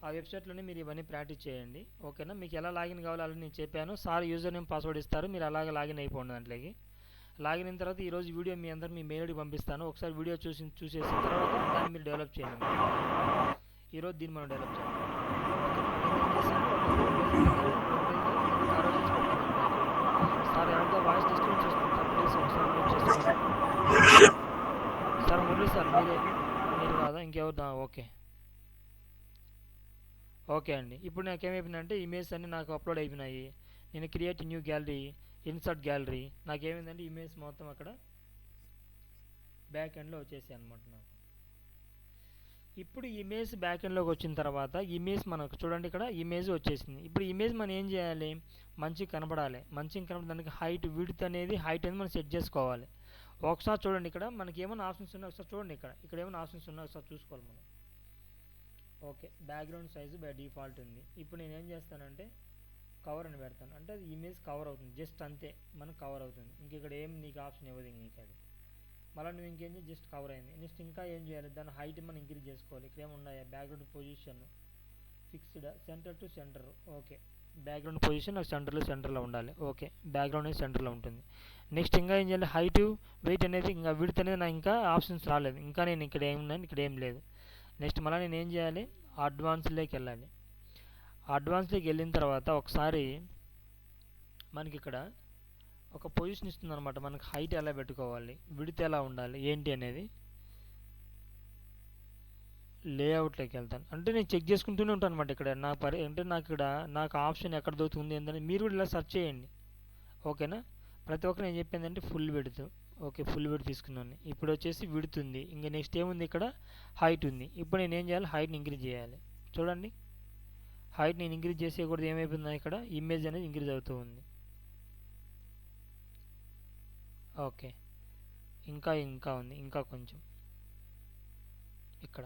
ఆ వెబ్సైట్లోనే మీరు ఇవన్నీ ప్రాక్టీస్ చేయండి, ఓకేనా. మీకు ఎలా లాగిన్ కావాలో అలా నేను చెప్పాను. సార్ యూజర్ నేమ్ పాస్వర్డ్ ఇస్తారు, మీరు అలాగే లాగిన్ అయిపోండి దాంట్లోకి. లాగిన్ అయిన తర్వాత ఈరోజు వీడియో మీ అందరూ మీ మెయిల్కి పంపిస్తాను. ఒకసారి వీడియో చూసేసిన తర్వాత దాన్ని మీరు డెవలప్ చేయండి. ఈరోజు దీన్ని మనం డెవలప్ చేయాలి. సార్ ఎవరితో వాయిస్ డిస్టర్బెన్స్ వస్తుంది సార్, ప్లీజ్ ఒకసారి మ్యూట్ చేసుకోండి. సార్ మురళి సార్ మీరు కాదా ఇంకెవరు? ఓకే అండి. ఇప్పుడు నాకేమైపోయిందంటే ఇమేజ్ అన్నీ నాకు అప్లోడ్ అయిపోయినాయి. నేను create new gallery, insert gallery, నాకేమైందంటే ఇమేజ్ మొత్తం అక్కడ బ్యాక్ ఎండ్లో వచ్చేసాయి అనమాట నాకు. ఇప్పుడు ఇమేజ్ బ్యాక్ ఎండ్లోకి వచ్చిన తర్వాత ఇమేజ్ మనకు చూడండి ఇక్కడ ఇమేజ్ వచ్చేసింది. ఇప్పుడు ఇమేజ్ మనం ఏం చేయాలి, మంచిగా కనపడాలి. దానికి హైట్ విడ్త్ అనేది మనం సెట్ చేసుకోవాలి. ఒకసారి చూడండి ఇక్కడ మనకి ఏమైనా ఆప్షన్స్ ఉన్నాయి, ఒకసారి చూడండి ఇక్కడ ఏమైనా ఆప్షన్స్ ఉన్నాయి ఒకసారి చూసుకోవాలి మనం. Okay, background size by default ఉంది. ఇప్పుడు నేను ఏం చేస్తానంటే కవర్ అని పెడతాను, అంటే అది ఇమేజ్ కవర్ అవుతుంది, జస్ట్ అంతే మనకు కవర్ అవుతుంది. ఇంక ఇక్కడ ఏం నీకు ఆప్షన్ ఇవ్వదు నీకు అది. మళ్ళీ నువ్వు ఇంకేం చేసి జస్ట్ కవర్ అయింది. నెక్స్ట్ ఇంకా ఏం చేయాలి, దాని హైట్ మనం ఇంక్రీజ్ చేసుకోవాలి. ఇక్కడ ఏమున్నాయా, background position fixed, centre to centre. Okay, background position నాకు సెంటర్లో ఉండాలి. ఓకే, బ్యాక్గ్రౌండ్ అనేది సెంటర్లో ఉంటుంది. నెక్స్ట్ ఇంకా ఏం చేయాలి, హైట్ వెయిట్ అనేది ఇంకా విడ్త్ అనేది నాకు ఇంకా ఆప్షన్స్ రాలేదు. ఇంకా నేను ఇక్కడ ఏమున్నాను, ఇక్కడ ఏం లేదు. నెక్స్ట్ మళ్ళీ నేను ఏం చేయాలి, అడ్వాన్స్లోకి వెళ్ళాలి. అడ్వాన్స్లోకి వెళ్ళిన తర్వాత ఒకసారి మనకి ఇక్కడ ఒక పొజిషన్ ఇస్తుంది అనమాట. మనకి హైట్ ఎలా పెట్టుకోవాలి, విడ్త్ ఎలా ఉండాలి ఏంటి అనేది. లేఅవుట్లోకి వెళ్తాను, అంటే నేను చెక్ చేసుకుంటూనే ఉంటాను అనమాట. ఇక్కడ అంటే నాకు ఆప్షన్ ఎక్కడ దొరుకుతుంది ఏంటని మీరు కూడా ఇలా సెర్చ్ చేయండి, ఓకేనా. ప్రతి ఒక్కరు నేను చెప్పింది అంటే full width. Okay, full width తీసుకున్నాను. ఇప్పుడు వచ్చేసి విడ్త్ ఉంది, ఇంకా నెక్స్ట్ ఏముంది ఇక్కడ హైట్ ఉంది. ఇప్పుడు నేను ఏం చేయాలి, హైట్ని ఇంక్రీజ్ చేయాలి. చూడండి, హైట్ నేను ఇంక్రీజ్ చేసేకూడదు, ఏమైపోయింది ఇక్కడ ఇమేజ్ అనేది ఇంక్రీజ్ అవుతూ ఉంది. ఓకే, ఇంకా ఉంది, ఇంకా కొంచెం ఇక్కడ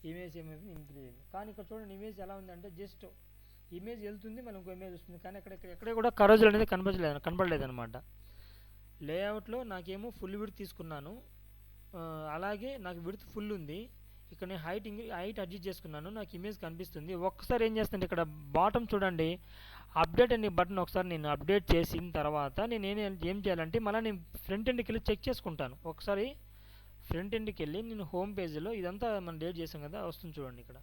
ఇమేజ్ ఏమైపోయింది, ఇంక్రీజ్ అయింది. కానీ ఇక్కడ చూడండి ఇమేజ్ ఎలా ఉందంటే జస్ట్ ఇమేజ్ వెళ్తుంది, మనం ఇంకో ఇమేజ్ వస్తుంది, కానీ ఎక్కడ కూడా కరోజల్ అనేది కనపడలేదు అనమాట. లేఅవుట్లో నాకేమో ఫుల్ విడ్త్ తీసుకున్నాను, అలాగే నాకు విడ్త్ ఫుల్ ఉంది. ఇక్కడ నేను హైట్ అడ్జస్ట్ చేసుకున్నాను, నాకు ఇమేజ్ కనిపిస్తుంది. ఒక్కసారి ఏం చేస్తాను, ఇక్కడ బాటమ్ చూడండి అప్డేట్ అనే బటన్ ఒకసారి నేను అప్డేట్ చేసిన తర్వాత నేను ఏం చేయాలంటే మళ్ళీ నేను ఫ్రంట్ ఎండ్కి వెళ్ళి చెక్ చేసుకుంటాను. ఒకసారి ఫ్రంట్ ఎండ్కి వెళ్ళి నేను హోమ్ పేజ్లో ఇదంతా మనం డేట్ చేసాం కదా వస్తుంది చూడండి, ఇక్కడ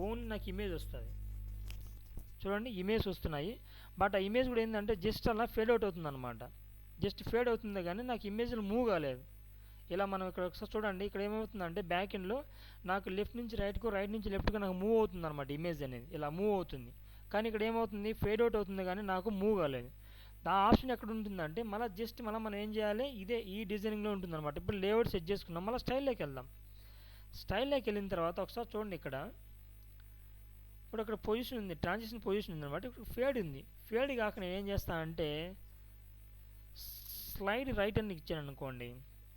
ఓన్లీ నాకు ఇమేజ్ వస్తుంది. చూడండి ఇమేజ్ వస్తున్నాయి, బట్ ఆ ఇమేజ్ కూడా ఏంటంటే జస్ట్ అలా ఫేడ్ అవుట్ అవుతుంది అనమాట. జస్ట్ ఫేడ్ అవుతుంది కానీ నాకు ఇమేజ్లు మూవ్ కాలేదు. ఇలా మనం ఇక్కడ ఒకసారి చూడండి, ఇక్కడ ఏమవుతుందంటే బ్యాక్ ఎండ్లో నాకు లెఫ్ట్ నుంచి రైట్కు, రైట్ నుంచి లెఫ్ట్కు నాకు మూవ్ అవుతుంది అనమాట. ఇమేజ్ అనేది ఇలా మూవ్ అవుతుంది, కానీ ఇక్కడ ఏమవుతుంది ఫేడ్ అవుట్ అవుతుంది కానీ నాకు మూవ్ కాలేదు. ఆ ఆప్షన్ ఎక్కడ ఉంటుందంటే మళ్ళీ జస్ట్ మనం ఏం చేయాలి, ఇదే ఈ డిజైనింగ్లో ఉంటుంది అనమాట. ఇప్పుడు లేఅవుట్ సెట్ చేసుకున్నాం, మళ్ళీ స్టైల్లోకి వెళ్దాం. స్టైల్లోకి వెళ్ళిన తర్వాత ఒకసారి చూడండి, ఇక్కడ ఇప్పుడు అక్కడ పొజిషన్ ఉంది, ట్రాన్సిషన్ పొజిషన్ ఉంది అనమాట. ఇప్పుడు ఫేడ్ ఉంది. ఫేడ్ కాక నేను ఏం చేస్తానంటే స్లైడ్ రైట్ అని ఇచ్చాను అనుకోండి.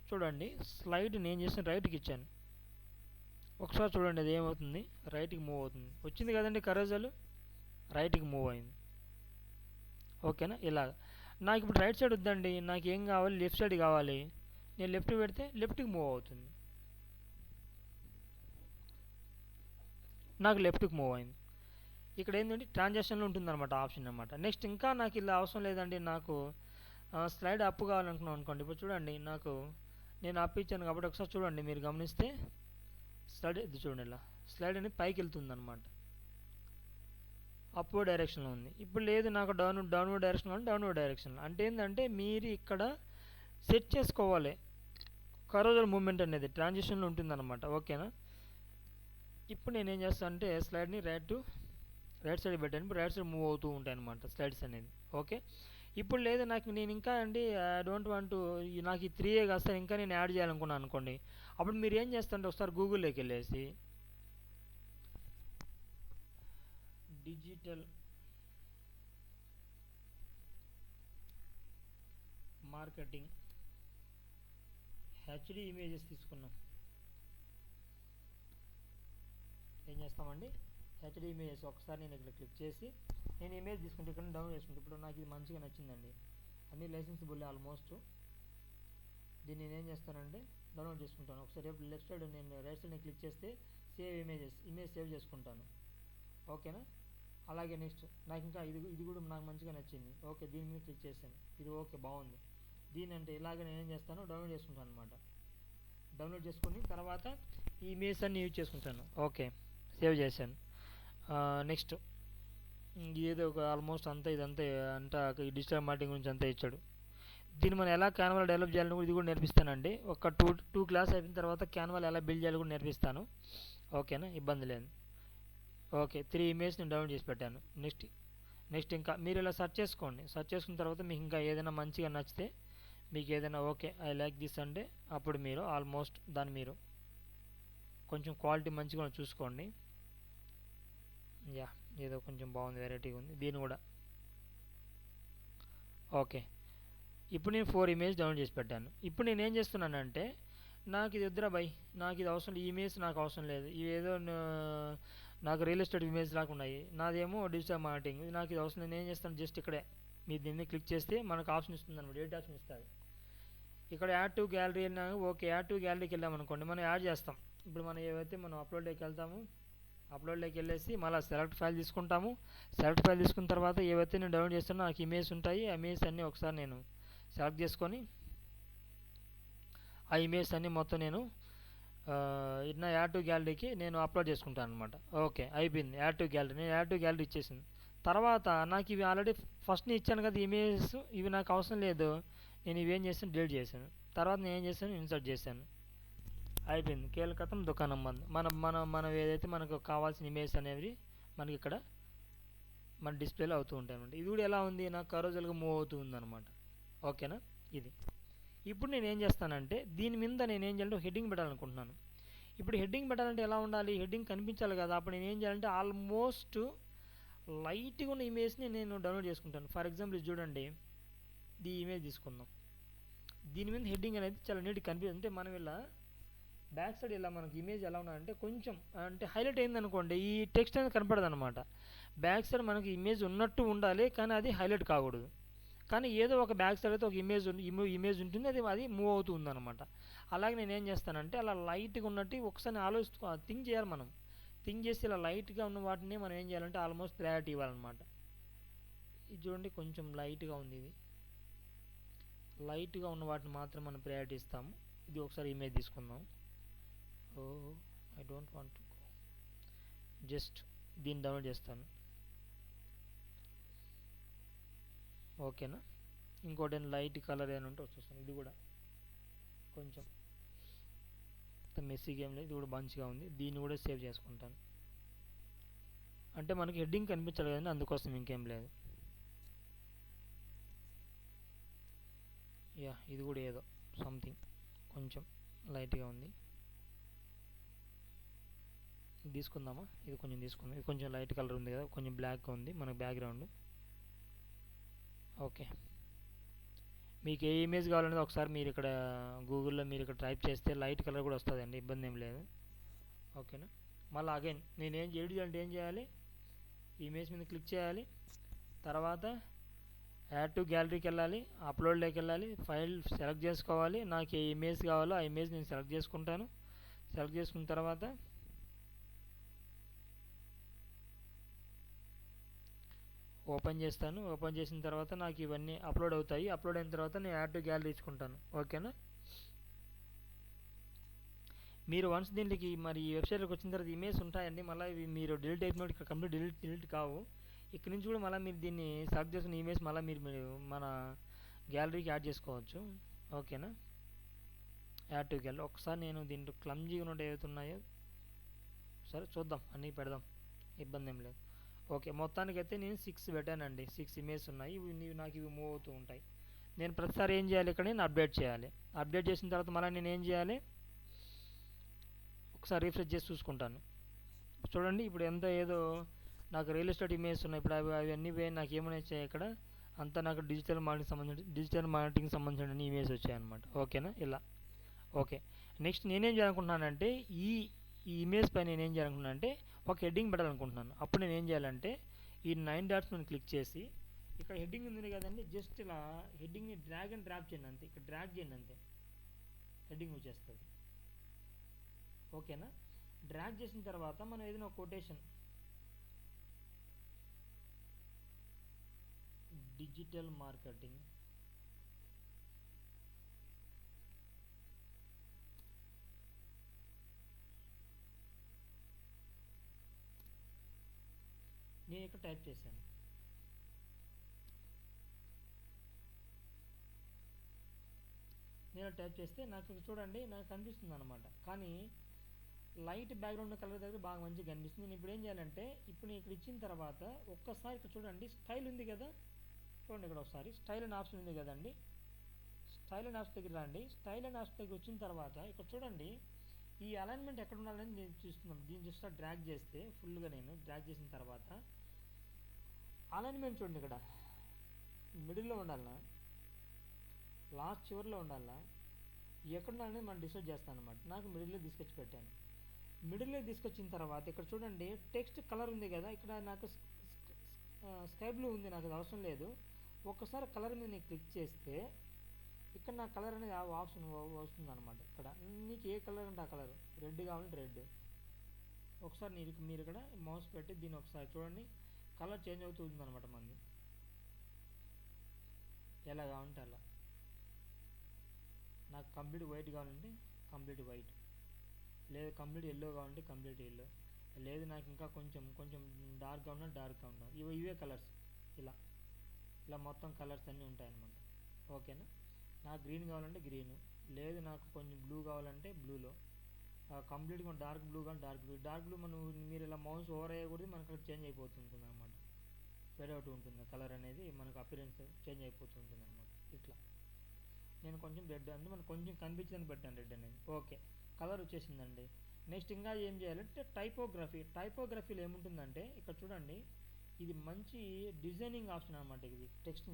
చూడండి, స్లైడ్ నేను చేసిన రైట్కి ఇచ్చాను. ఒకసారి చూడండి అది ఏమవుతుంది, రైట్కి మూవ్ అవుతుంది. వచ్చింది కదండి కరోజల్, రైట్కి మూవ్ అయింది. ఓకేనా? ఇలా నాకు ఇప్పుడు రైట్ సైడ్ వద్దండి, నాకు ఏం కావాలి, లెఫ్ట్ సైడ్ కావాలి. నేను లెఫ్ట్ పెడితే లెఫ్ట్కి మూవ్ అవుతుంది, నాకు లెఫ్ట్కి మూవ్ అయింది. ఇక్కడ ఏంటంటే ట్రాన్సాక్షన్లో ఉంటుంది అనమాట ఆప్షన్ అనమాట. నెక్స్ట్ ఇంకా నాకు ఇలా అవసరం లేదండి, నాకు స్లైడ్ అప్ కావాలనుకున్నాం అనుకోండి. ఇప్పుడు చూడండి, నాకు నేను అప్ ఇచ్చాను కాబట్టి ఒకసారి చూడండి, మీరు గమనిస్తే స్లైడ్ ఇది చూడండి, ఇలా స్లైడ్ అనేది పైకి వెళ్తుంది అనమాట, అప్వర్డ్ డైరెక్షన్లో ఉంది. ఇప్పుడు లేదు నాకు డౌన్వర్డ్ డైరెక్షన్ కావాలి, డౌన్వర్డ్ డైరెక్షన్లో. అంటే ఏంటంటే మీరు ఇక్కడ సెట్ చేసుకోవాలి కరోజల్ మూమెంట్ అనేది ట్రాన్సిషన్లో ఉంటుందన్నమాట. ఓకేనా? ఇప్పుడు నేను ఏం చేస్తాను అంటే స్లైడ్ని రైట్ సైడ్ పెట్టాను. ఇప్పుడు రైట్ సైడ్ మూవ్ అవుతూ ఉంటాయి అనమాట స్లైడ్స్ అనేది. ఓకే, ఇప్పుడు లేదు నాకు నేను ఇంకా అండి డోంట్ వాంట్ నాకు ఈ 3A కాస్త ఇంకా నేను యాడ్ చేయాలనుకున్నాను అనుకోండి. అప్పుడు మీరు ఏం చేస్తారంటే ఒకసారి గూగుల్లోకి వెళ్ళేసి డిజిటల్ మార్కెటింగ్ హెచ్డి ఇమేజెస్ తీసుకున్నాం. ఏం చేస్తామండి, హెచ్డి ఇమేజెస్ ఒకసారి నేను ఇక్కడ క్లిక్ చేసి నేను ఇమేజ్ తీసుకుంటే ఇక్కడ డౌన్లోడ్ చేసుకుంటే ఇప్పుడు నాకు ఇది మంచిగా నచ్చిందండి, అన్ని లైసెన్సిబుల్ ఆల్మోస్ట్. దీన్ని నేను ఏం చేస్తానంటే డౌన్లోడ్ చేసుకుంటాను. ఒకసారి లెఫ్ట్ సైడ్ నేను రైట్ సైడ్ క్లిక్ చేస్తే సేవ్ ఇమేజ్ సేవ్ చేసుకుంటాను. ఓకేనా? అలాగే నెక్స్ట్ నాకు ఇంకా ఇది కూడా నాకు మంచిగా నచ్చింది. ఓకే, దీని మీద క్లిక్ చేశాను, ఇది ఓకే బాగుంది. దీని అంటే ఇలాగే నేను ఏం చేస్తాను, డౌన్లోడ్ చేసుకుంటాను అనమాట. డౌన్లోడ్ చేసుకుని తర్వాత ఈ ఇమేజ్ అన్ని యూజ్ చేసుకుంటాను. ఓకే, సేవ్ చేశాను. నెక్స్ట్ ఏదో ఒక ఆల్మోస్ట్ అంతా ఇదంతా అంతా ఈ డిజిటల్ మార్కెటింగ్ గురించి అంతా ఇచ్చాడు. దీన్ని మనం ఎలా క్యాన్వాలో డెవలప్ చేయాలని కూడా ఇది కూడా నేర్పిస్తానండి. ఒక టూ క్లాస్ అయిపోయిన తర్వాత క్యాన్వాలో ఎలా బిల్డ్ చేయాలి కూడా నేర్పిస్తాను. ఓకేనా? ఇబ్బంది లేదు. ఓకే, 3 ఇమేజ్ నేను డౌన్లోడ్ చేసి పెట్టాను. నెక్స్ట్ ఇంకా మీరు ఇలా సెర్చ్ చేసుకోండి. సెర్చ్ చేసుకున్న తర్వాత మీకు ఇంకా ఏదైనా మంచిగా నచ్చితే మీకు ఏదైనా ఓకే ఐ లైక్ దిస్ అంటే అప్పుడు మీరు ఆల్మోస్ట్ దాన్ని మీరు కొంచెం క్వాలిటీ మంచిగా చూసుకోండి. యా, ఏదో కొంచెం బాగుంది, వెరైటీగా ఉంది. దీన్ని కూడా ఓకే. ఇప్పుడు నేను 4 ఇమేజ్ డౌన్లోడ్ చేసి పెట్టాను. ఇప్పుడు నేను ఏం చేస్తున్నానంటే నాకు ఇది వద్దురా బై, నాకు ఇది అవసరం, ఈ ఇమేజ్ నాకు అవసరం లేదు, ఇవి ఏదో నాకు రియల్ ఎస్టేట్ ఇమేజ్ లాగా ఉన్నాయి, నాదేమో డిజిటల్ మార్కెటింగ్, నాకు ఇది అవసరం. నేను ఏం చేస్తాను, జస్ట్ ఇక్కడే మీరు దీన్ని క్లిక్ చేస్తే మనకు ఆప్షన్ ఇస్తుంది అనమాట, ఎడిట్ ఆప్షన్ ఇస్తుంది. ఇక్కడ యాడ్ టు గ్యాలరీ అయినా ఓకే, యాడ్ టు గ్యాలరీకి వెళ్ళామనుకోండి మనం యాడ్ చేస్తాం. ఇప్పుడు మనం ఏవైతే మనం అప్లోడ్లోకి వెళ్తాము, అప్లోడ్లోకి వెళ్ళేసి మళ్ళీ సెలెక్ట్ ఫైల్ తీసుకుంటాము. సెలెక్ట్ ఫైల్ తీసుకున్న తర్వాత ఏవైతే నేను డౌన్లోడ్ చేస్తానో నాకు ఇమేజ్ ఉంటాయి, ఆ ఇమేజ్ అన్నీ ఒకసారి నేను సెలెక్ట్ చేసుకొని ఆ ఇమేజ్ అన్నీ మొత్తం నేను నా యాడ్ టు గ్యాలరీకి నేను అప్లోడ్ చేసుకుంటాను అనమాట. ఓకే, అయిపోయింది యాడ్ టు గ్యాలరీ. నేను యాడ్ టు గ్యాలరీ ఇచ్చేసింది. తర్వాత నాకు ఇవి ఆల్రెడీ ఫస్ట్ నేను ఇచ్చాను కదా ఇమేజెస్, ఇవి నాకు అవసరం లేదు, నేను ఇవేం చేసాను డిలీట్ చేశాను. తర్వాత నేను ఏం చేశాను, ఇన్సర్ట్ చేశాను. అయిపోయింది, కేలకతం దుకాణం బంద్. మనం ఏదైతే మనకు కావాల్సిన ఇమేజ్ అనేవి మనకి ఇక్కడ మన డిస్ప్లేలో అవుతూ ఉంటాయి అనమాట. ఇది కూడా ఎలా ఉంది, నాకు కరోజల్గా మూవ్ అవుతూ ఉందన్నమాట. ఓకేనా? ఇది ఇప్పుడు నేను ఏం చేస్తానంటే దీని మీద నేను ఏం చేయాలంటే హెడ్డింగ్ పెట్టాలనుకుంటున్నాను. ఇప్పుడు హెడ్డింగ్ పెట్టాలంటే ఎలా ఉండాలి, హెడ్డింగ్ కనిపించాలి కదా. అప్పుడు నేను ఏం చేయాలంటే ఆల్మోస్ట్ లైట్గా ఉన్న ఇమేజ్ని నేను డౌన్లోడ్ చేసుకుంటాను. ఫర్ ఎగ్జాంపుల్ ఇది చూడండి, ఈ ఇమేజ్ తీసుకుందాం. దీని మీద హెడ్డింగ్ అనేది చాలా నీట్గా కనిపిస్తుంది. అంటే మనం ఇలా బ్యాక్ సైడ్ ఇలా మనకి ఇమేజ్ ఎలా ఉన్నాయంటే కొంచెం అంటే హైలైట్ అయిందనుకోండి, ఈ టెక్స్ట్ అనేది కనపడదు అనమాట. బ్యాక్ సైడ్ మనకి ఇమేజ్ ఉన్నట్టు ఉండాలి, కానీ అది హైలైట్ కాకూడదు. కానీ ఏదో ఒక బ్యాక్ సైడ్ అయితే ఒక ఇమేజ్ ఉంటుంది, అది మూవ్ అవుతూ ఉందన్నమాట. అలాగే నేను ఏం చేస్తానంటే అలా లైట్గా ఉన్నట్టు ఒకసారి థింక్ చేయాలి. మనం థింక్ చేసి ఇలా లైట్గా ఉన్న వాటిని మనం ఏం చేయాలంటే ఆల్మోస్ట్ ప్రయారిటీ ఇవ్వాలన్నమాట. ఇది చూడండి కొంచెం లైట్గా ఉంది, ఇది లైట్గా ఉన్న వాటిని మాత్రం మనం ప్రయారిటీ ఇస్తాము. ఇది ఒకసారి ఇమేజ్ తీసుకుందాం. I don't want to go, just దీన్ని డౌన్లోడ్ చేస్తాను. ఓకేనా? ఇంకోటి లైట్ కలర్ ఏమైనా ఉంటే వచ్చేస్తాను. ఇది కూడా కొంచెం అంత మెస్సీగా ఏం లేదు, ఇది కూడా మంచిగా ఉంది. దీన్ని కూడా సేవ్ చేసుకుంటాను. అంటే మనకి హెడ్డింగ్ కనిపించాలి కదండి, అందుకోసం ఇంకేం లేదు. యా, ఇది కూడా ఏదో సంథింగ్ కొంచెం లైట్గా ఉంది. ఇది తీసుకుందామా? ఇది కొంచెం తీసుకుందాం. ఇది కొంచెం లైట్ కలర్ ఉంది కదా, కొంచెం బ్లాక్గా ఉంది మనకు బ్యాక్గ్రౌండ్. ఓకే, మీకు ఏ ఇమేజ్ కావాలనేది ఒకసారి మీరు ఇక్కడ గూగుల్లో మీరు ఇక్కడ టైప్ చేస్తే లైట్ కలర్ కూడా వస్తుందండి, ఇబ్బంది ఏం లేదు. ఓకేనా? మళ్ళీ అగైన్ నేను ఏం ఎడిట్ అంటే ఏం చేయాలి, ఇమేజ్ మీద క్లిక్ చేయాలి, తర్వాత యాడ్ టు గ్యాలరీకి వెళ్ళాలి, అప్లోడ్లోకి వెళ్ళాలి, ఫైల్ సెలెక్ట్ చేసుకోవాలి. నాకు ఏ ఇమేజ్ కావాలో ఆ ఇమేజ్ నేను సెలెక్ట్ చేసుకుంటాను. సెలెక్ట్ చేసుకున్న తర్వాత ఓపెన్ చేస్తాను. ఓపెన్ చేసిన తర్వాత నాకు ఇవన్నీ అప్లోడ్ అవుతాయి. అప్లోడ్ అయిన తర్వాత నేను యాడ్ టు గ్యాలరీ ఇచ్చుకుంటాను. ఓకేనా? మీరు వన్స్ దీనికి మరి ఈ వెబ్సైట్లోకి వచ్చిన తర్వాత ఇమేజ్ ఉంటాయండి, మళ్ళీ ఇవి మీరు డిలీట్ అయిపోయినప్పుడు ఇక్కడ కంప్లీట్ డిలీట్ కావు. ఇక్కడ నుంచి కూడా మళ్ళీ మీరు దీన్ని సెలెక్ట్ చేసుకున్న ఇమేజ్ మళ్ళీ మీరు మన గ్యాలరీకి యాడ్ చేసుకోవచ్చు. ఓకేనా? Add to gallery. ఒకసారి నేను దీంట్లో క్లమ్జీగా ఉన్నట్టు ఏవైతే ఉన్నాయో సరే చూద్దాం, అన్నీ పెడదాం, ఇబ్బంది ఏం లేదు. ఓకే, మొత్తానికైతే నేను 6 పెట్టానండి. 6 ఇమేజ్ ఉన్నాయి. నాకు ఇవి మూవ్ అవుతూ ఉంటాయి. నేను ప్రతిసారి ఏం చేయాలి, ఇక్కడ నేను అప్డేట్ చేయాలి. అప్డేట్ చేసిన తర్వాత మళ్ళీ నేను ఏం చేయాలి, ఒకసారి రిఫ్రెష్ చేసి చూసుకుంటాను. చూడండి ఇప్పుడు ఎంత ఏదో నాకు రియల్ ఎస్టేట్ ఇమేజ్ ఉన్నాయి. ఇప్పుడు అవన్నీ నాకు ఏమైనా వచ్చాయి ఇక్కడ అంతా నాకు డిజిటల్ మార్కెటింగ్ సంబంధించిన ఇమేజ్ వచ్చాయి అనమాట. ఓకేనా? ఇలా. ఓకే, నెక్స్ట్ నేనేం చేయాలనుకుంటున్నానంటే ఈ ఇమేజ్ పైన నేనేం చేయాలనుకుంటున్నానంటే ఒక హెడ్డింగ్ పెట్టాలనుకుంటున్నాను. అప్పుడు నేను ఏం చేయాలంటే ఈ 9 డాట్స్ మీద క్లిక్ చేసి ఇక్కడ హెడ్డింగ్ ఉంది కదండి, జస్ట్ ఇలా హెడ్డింగ్ని డ్రాగ్ అండ్ డ్రాప్ చేయండి అంతే. ఇక్కడ డ్రాగ్ చేయండి అంతే, హెడ్డింగ్ వచ్చేస్తుంది. ఓకేనా? డ్రాగ్ చేసిన తర్వాత మనం ఏదైనా కొటేషన్, డిజిటల్ మార్కెటింగ్, నేను ఇక్కడ టైప్ చేశాను. నేను టైప్ చేస్తే నాకు చూడండి నాకు కనిపిస్తుంది అనమాట. కానీ లైట్ బ్యాక్గ్రౌండ్ కలర్ దగ్గర బాగా మంచిగా కనిపిస్తుంది. నేను ఇప్పుడు ఏం చేయాలంటే ఇప్పుడు నేను ఇక్కడ ఇచ్చిన తర్వాత ఒక్కసారి ఇక్కడ చూడండి స్టైల్ ఉంది కదా, చూడండి ఇక్కడ ఒకసారి స్టైల్ అండ్ ఆప్షన్ ఉంది కదండి. స్టైల్ అండ్ ఆప్షన్ దగ్గర రండి. స్టైల్ అండ్ ఆప్షన్ దగ్గర వచ్చిన తర్వాత ఇక్కడ చూడండి ఈ అలైన్మెంట్ ఎక్కడ ఉండాలని నేను చూస్తున్నాను. దీన్ని జస్ట్ డ్రాగ్ చేస్తే ఫుల్గా నేను డ్రాగ్ చేసిన తర్వాత అలైన్మెంట్ చూడండి, ఇక్కడ మిడిల్లో ఉండాలన్నా లాస్ట్ చివరిలో ఉండాలా ఎక్కడ ఉండాలనేది మనం డిసైడ్ చేస్తాను అనమాట. నాకు మిడిల్లో తీసుకొచ్చి పెట్టాను. మిడిల్లో తీసుకొచ్చిన తర్వాత ఇక్కడ చూడండి టెక్స్ట్ కలర్ ఉంది కదా, ఇక్కడ నాకు స్కై బ్లూ ఉంది, నాకు అది అవసరం లేదు. ఒక్కసారి కలర్ మీద నేను క్లిక్ చేస్తే ఇక్కడ నా కలర్ అనేది ఆప్షన్ వస్తుంది అనమాట. ఇక్కడ నీకు ఏ కలర్ అంటే ఆ కలర్, రెడ్ కావాలంటే రెడ్. ఒకసారి మీరు ఇక్కడ మౌస్ పెట్టి దీన్ని ఒకసారి చూడండి, కలర్ చేంజ్ అవుతుంది అనమాట మనది, ఎలా కావాలంటే అలా. నాకు కంప్లీట్ వైట్ కావాలంటే కంప్లీట్ వైట్, లేదు కంప్లీట్ ఎల్లో కావాలంటే కంప్లీట్ ఎల్లో, లేదు నాకు ఇంకా కొంచెం డార్క్గా ఉన్నా డార్క్గా ఉన్నా, ఇవే కలర్స్ ఇలా మొత్తం కలర్స్ అన్నీ ఉంటాయన్నమాట. ఓకేనా? నాకు గ్రీన్ కావాలంటే గ్రీన్, లేదు నాకు కొంచెం బ్లూ కావాలంటే బ్లూలో, కంప్లీట్గా డార్క్ బ్లూ కానీ డార్క్ బ్లూ మీరు ఇలా మౌస్ ఓవర్ అయ్యకూడదు, మనకు చేంజ్ అయిపోతుంటుంది అనమాట. ఫేడ్ అవుట్ ఉంటుంది కలర్ అనేది, మనకు అపిరెన్స్ చేంజ్ అయిపోతుంటుంది అనమాట. ఇట్లా నేను కొంచెం రెడ్ అంటే మనకు కొంచెం కనిపించదని పెట్టాను రెడ్ అనేది. ఓకే, కలర్ వచ్చేసిందండి. నెక్స్ట్ ఇంకా ఏం చేయాలంటే టైపోగ్రఫీలో ఏముంటుందంటే ఇక్కడ చూడండి ఇది మంచి డిజైనింగ్ ఆప్షన్ అనమాట. ఇది టెక్స్ట్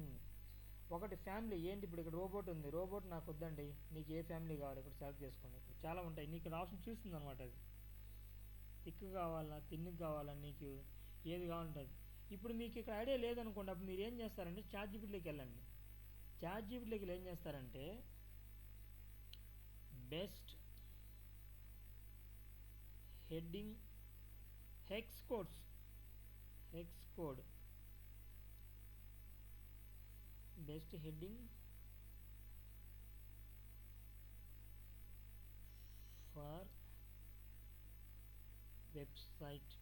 ఒకటి ఫ్యామిలీ ఏంటి, ఇప్పుడు ఇక్కడ రోబోట్ ఉంది, రోబోట్ నాకు వద్దండి, నీకు ఏ ఫ్యామిలీ కావాలి ఇక్కడ సెలెక్ట్ చేసుకోండి. ఇక్కడ చాలా ఉంటాయి, నీకు ఇక్కడ ఆప్షన్ చూస్తుంది అనమాట. అది థిక్ కావాలా థిన్కి కావాలా, నీకు ఏది కావాలంటే. ఇప్పుడు మీకు ఇక్కడ ఐడియా లేదనుకోండి, అప్పుడు మీరు ఏం చేస్తారంటే చాట్‌జీపీటీలోకి వెళ్ళండి. చాట్‌జీపీటీలోకి ఏం చేస్తారంటే best heading hex code best heading for website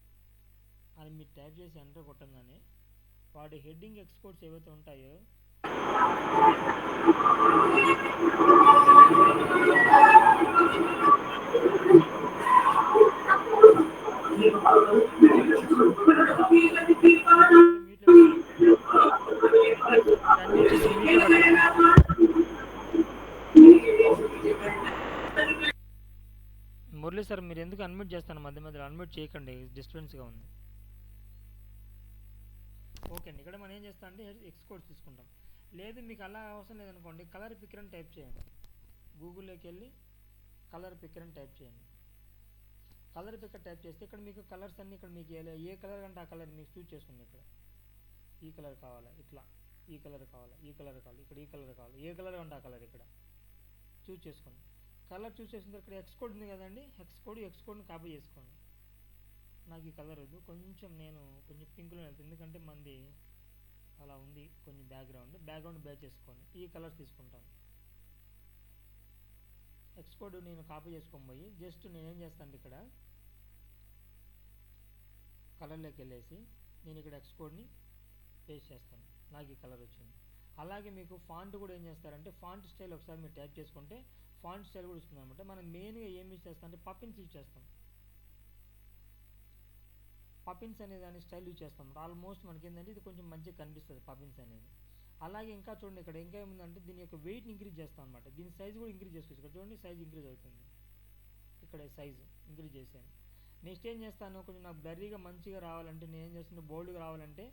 అని మీరు టైప్ చేసి ఎంటర్ కొట్టంగానే వాడి హెడ్డింగ్ ఎక్స్పోర్ట్స్ ఏవైతే ఉంటాయో అందుకే అన్మ్యూట్ చేస్తాను మధ్య మధ్యలో. అన్మ్యూట్ చేయకండి, డిస్టర్బెన్స్గా ఉంది. ఓకే అండి, ఇక్కడ మనం ఏం చేస్తాం అంటే ఎక్స్ కోడ్స్ తీసుకుంటాం. లేదు మీకు అలా అవసరం లేదనుకోండి, కలర్ పిక్కర్ అని టైప్ చేయండి. గూగుల్లోకి వెళ్ళి కలర్ పిక్కర్ అని టైప్ చేయండి. కలర్ పిక్కర్ టైప్ చేస్తే ఇక్కడ మీకు కలర్స్ అన్నీ ఇక్కడ మీకు ఏ కలర్ అంటే ఆ కలర్ మీకు చూస్ చేసుకోండి. ఇక్కడ ఈ కలర్ కావాలా, ఇట్లా ఈ కలర్ కావాలా, ఈ కలర్ కావాలి, ఇక్కడ ఈ కలర్ కావాలి, ఏ కలర్ అంటే ఆ కలర్ ఇక్కడ చూస్ చేసుకోండి. కలర్ చూస్ చేసిన తర్వాత ఇక్కడ ఎక్స్ కోడ్ ఉంది కదండి, ఎక్స్ కోడ్ని కాపీ చేసుకోండి. నాకు ఈ కలర్ వద్దు, నేను కొంచెం పింక్లో వెళ్తాను, ఎందుకంటే మంది అలా ఉంది కొంచెం బ్యాక్గ్రౌండ్ బ్యాచ్ చేసుకోండి. ఈ కలర్స్ తీసుకుంటాను. ఎక్స్ కోడ్ నేను కాపీ చేసుకొని పోయి జస్ట్ నేనేం చేస్తాను, ఇక్కడ కలర్లోకి వెళ్ళేసి నేను ఇక్కడ ఎక్స్ కోడ్ని పేస్ట్ చేస్తాను. నాకు ఈ కలర్ వచ్చింది. అలాగే మీకు ఫాంట్ కూడా ఏం చేస్తారంటే ఫాంట్ స్టైల్ ఒకసారి మీరు టైప్ చేసుకుంటే ఫాంట్ స్టైల్ కూడా వస్తుంది అనమాట. మనం మెయిన్గా ఏం యూజ్ చేస్తాం అంటే పపిన్స్ యూజ్ చేస్తాం. పపిన్స్ అనే దాని స్టైల్ యూజ్ చేస్తాం. ఆల్మోస్ట్ మనకి ఏంటంటే ఇది కొంచెం మంచిగా కనిపిస్తుంది పపిన్స్ అనేది. అలాగే ఇంకా చూడండి, ఇక్కడ ఇంకా ఏముందంటే దీని యొక్క వెయిట్ని ఇంక్రీజ్ చేస్తాం అనమాట. దీని సైజ్ కూడా ఇంక్రీజ్ చేసుకోవచ్చు. ఇక్కడ చూడండి సైజ్ ఇంక్రీజ్ అవుతుంది. ఇక్కడ సైజ్ ఇంక్రీజ్ చేశాను. నెక్స్ట్ ఏం చేస్తాను, కొంచెం నాకు బ్లర్రీగా మంచిగా రావాలంటే నేను ఏం చేస్తాను, బోల్డ్గా రావాలంటే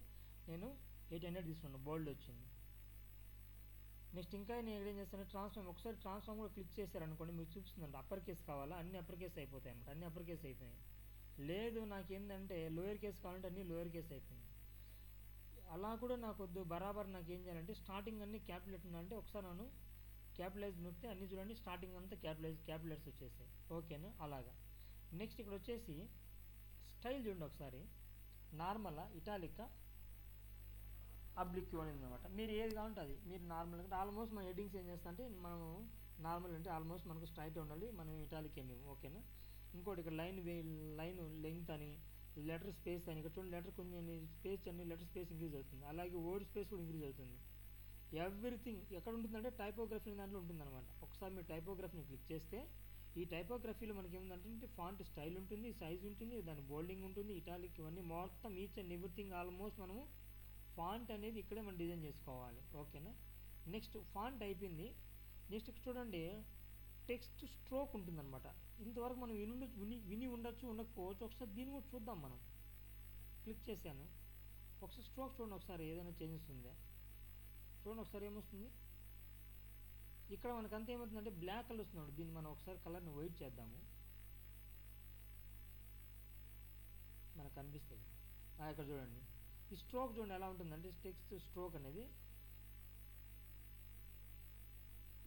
నేను 800 తీసుకున్నాను, బోల్డ్ వచ్చింది. నెక్స్ట్ ఇంకా నేను ఏం చేస్తాను, ఒకసారి ట్రాన్స్ఫార్మ్ కూడా క్లిక్ చేశారనుకోండి మీకు చూపిస్తుందంటే అప్పర్ కేస్ కావాలా, అన్ని అప్పర్ కేస్ అయిపోతాయి అన్నమాట. అన్ని అప్పర్ కేస్ అయిపోయాయి. లేదు నాకేంటంటే లోయర్ కేస్ కావాలంటే అన్ని లోయర్ కేస్ అయిపోయింది. అలా కూడా నాకు వద్దు, బరాబర్ నాకు ఏం చేయాలంటే స్టార్టింగ్ అన్ని క్యాపిటల్ ఉందంటే ఒకసారి నేను క్యాపిటలైజ్ నొక్కితే అన్ని చూడండి స్టార్టింగ్ అంతా క్యాపిటల్స్ వచ్చేసాయి. ఓకేనా, అలాగా. నెక్స్ట్ ఇక్కడ వచ్చేసి స్టైల్ చూడండి ఒకసారి, నార్మల్ ఇటాలిక్ అబ్లిక్ అని అనమాట. మీరు ఏది కావాలంటే అది మీరు నార్మల్గా ఆల్మోస్ట్ మన హెడ్డింగ్స్ ఏం చేస్తా అంటే మనం నార్మల్ అంటే ఆల్మోస్ట్ మనకు స్ట్రైట్ ఉండాలి, మనం ఇటాలిక్ ఏమి. ఓకేనా. ఇంకోటి ఇక్కడ లైన్ లెంగ్త్ అని, లెటర్ స్పేస్ అని, ఇక్కడ చూడండి లెటర్ కొంచెం స్పేస్ అని, లెటర్ స్పేస్ ఇంక్రీజ్ అవుతుంది. అలాగే వర్డ్ స్పేస్ కూడా ఇంక్రీజ్ అవుతుంది. ఎవ్రీథింగ్ ఎక్కడ ఉంటుందంటే టైపోగ్రఫీ దాంట్లో ఉంటుందన్నమాట. ఒకసారి మీరు టైపోగ్రఫీని క్లిక్ చేస్తే ఈ టైపోగ్రఫీలో మనకి ఏముందంటే ఫాంట్ స్టైల్ ఉంటుంది, సైజ్ ఉంటుంది, దాని బోల్డింగ్ ఉంటుంది, ఇటాలిక్, ఇవన్నీ మొత్తం ఈచ్ అండ్ ఎవ్రీథింగ్ ఆల్మోస్ట్ మనము ఫాంట్ అనేది ఇక్కడే మనం డిజైన్ చేసుకోవాలి. ఓకేనా. నెక్స్ట్ ఫాంట్ అయిపోయింది. నెక్స్ట్ చూడండి టెక్స్ట్ స్ట్రోక్ ఉంటుందన్నమాట. ఇంతవరకు మనం విని ఉండొచ్చు, ఉండకపోవచ్చు. ఒకసారి దీన్ని కూడా చూద్దాం. మనం క్లిక్ చేశాను, ఒకసారి స్ట్రోక్ చూడండి, ఒకసారి ఏదైనా చేంజెస్ ఉందా చూడండి. ఒకసారి ఏమొస్తుంది ఇక్కడ మనకంతా ఏమవుతుందంటే బ్లాక్ కలర్ వస్తుంది. దీన్ని మనం ఒకసారి కలర్ని వైట్ చేద్దాము, మనకు కనిపిస్తుంది. ఇక్కడ చూడండి ఈ స్ట్రోక్ చూడండి ఎలా ఉంటుందంటే టెక్స్ట్ స్ట్రోక్ అనేది.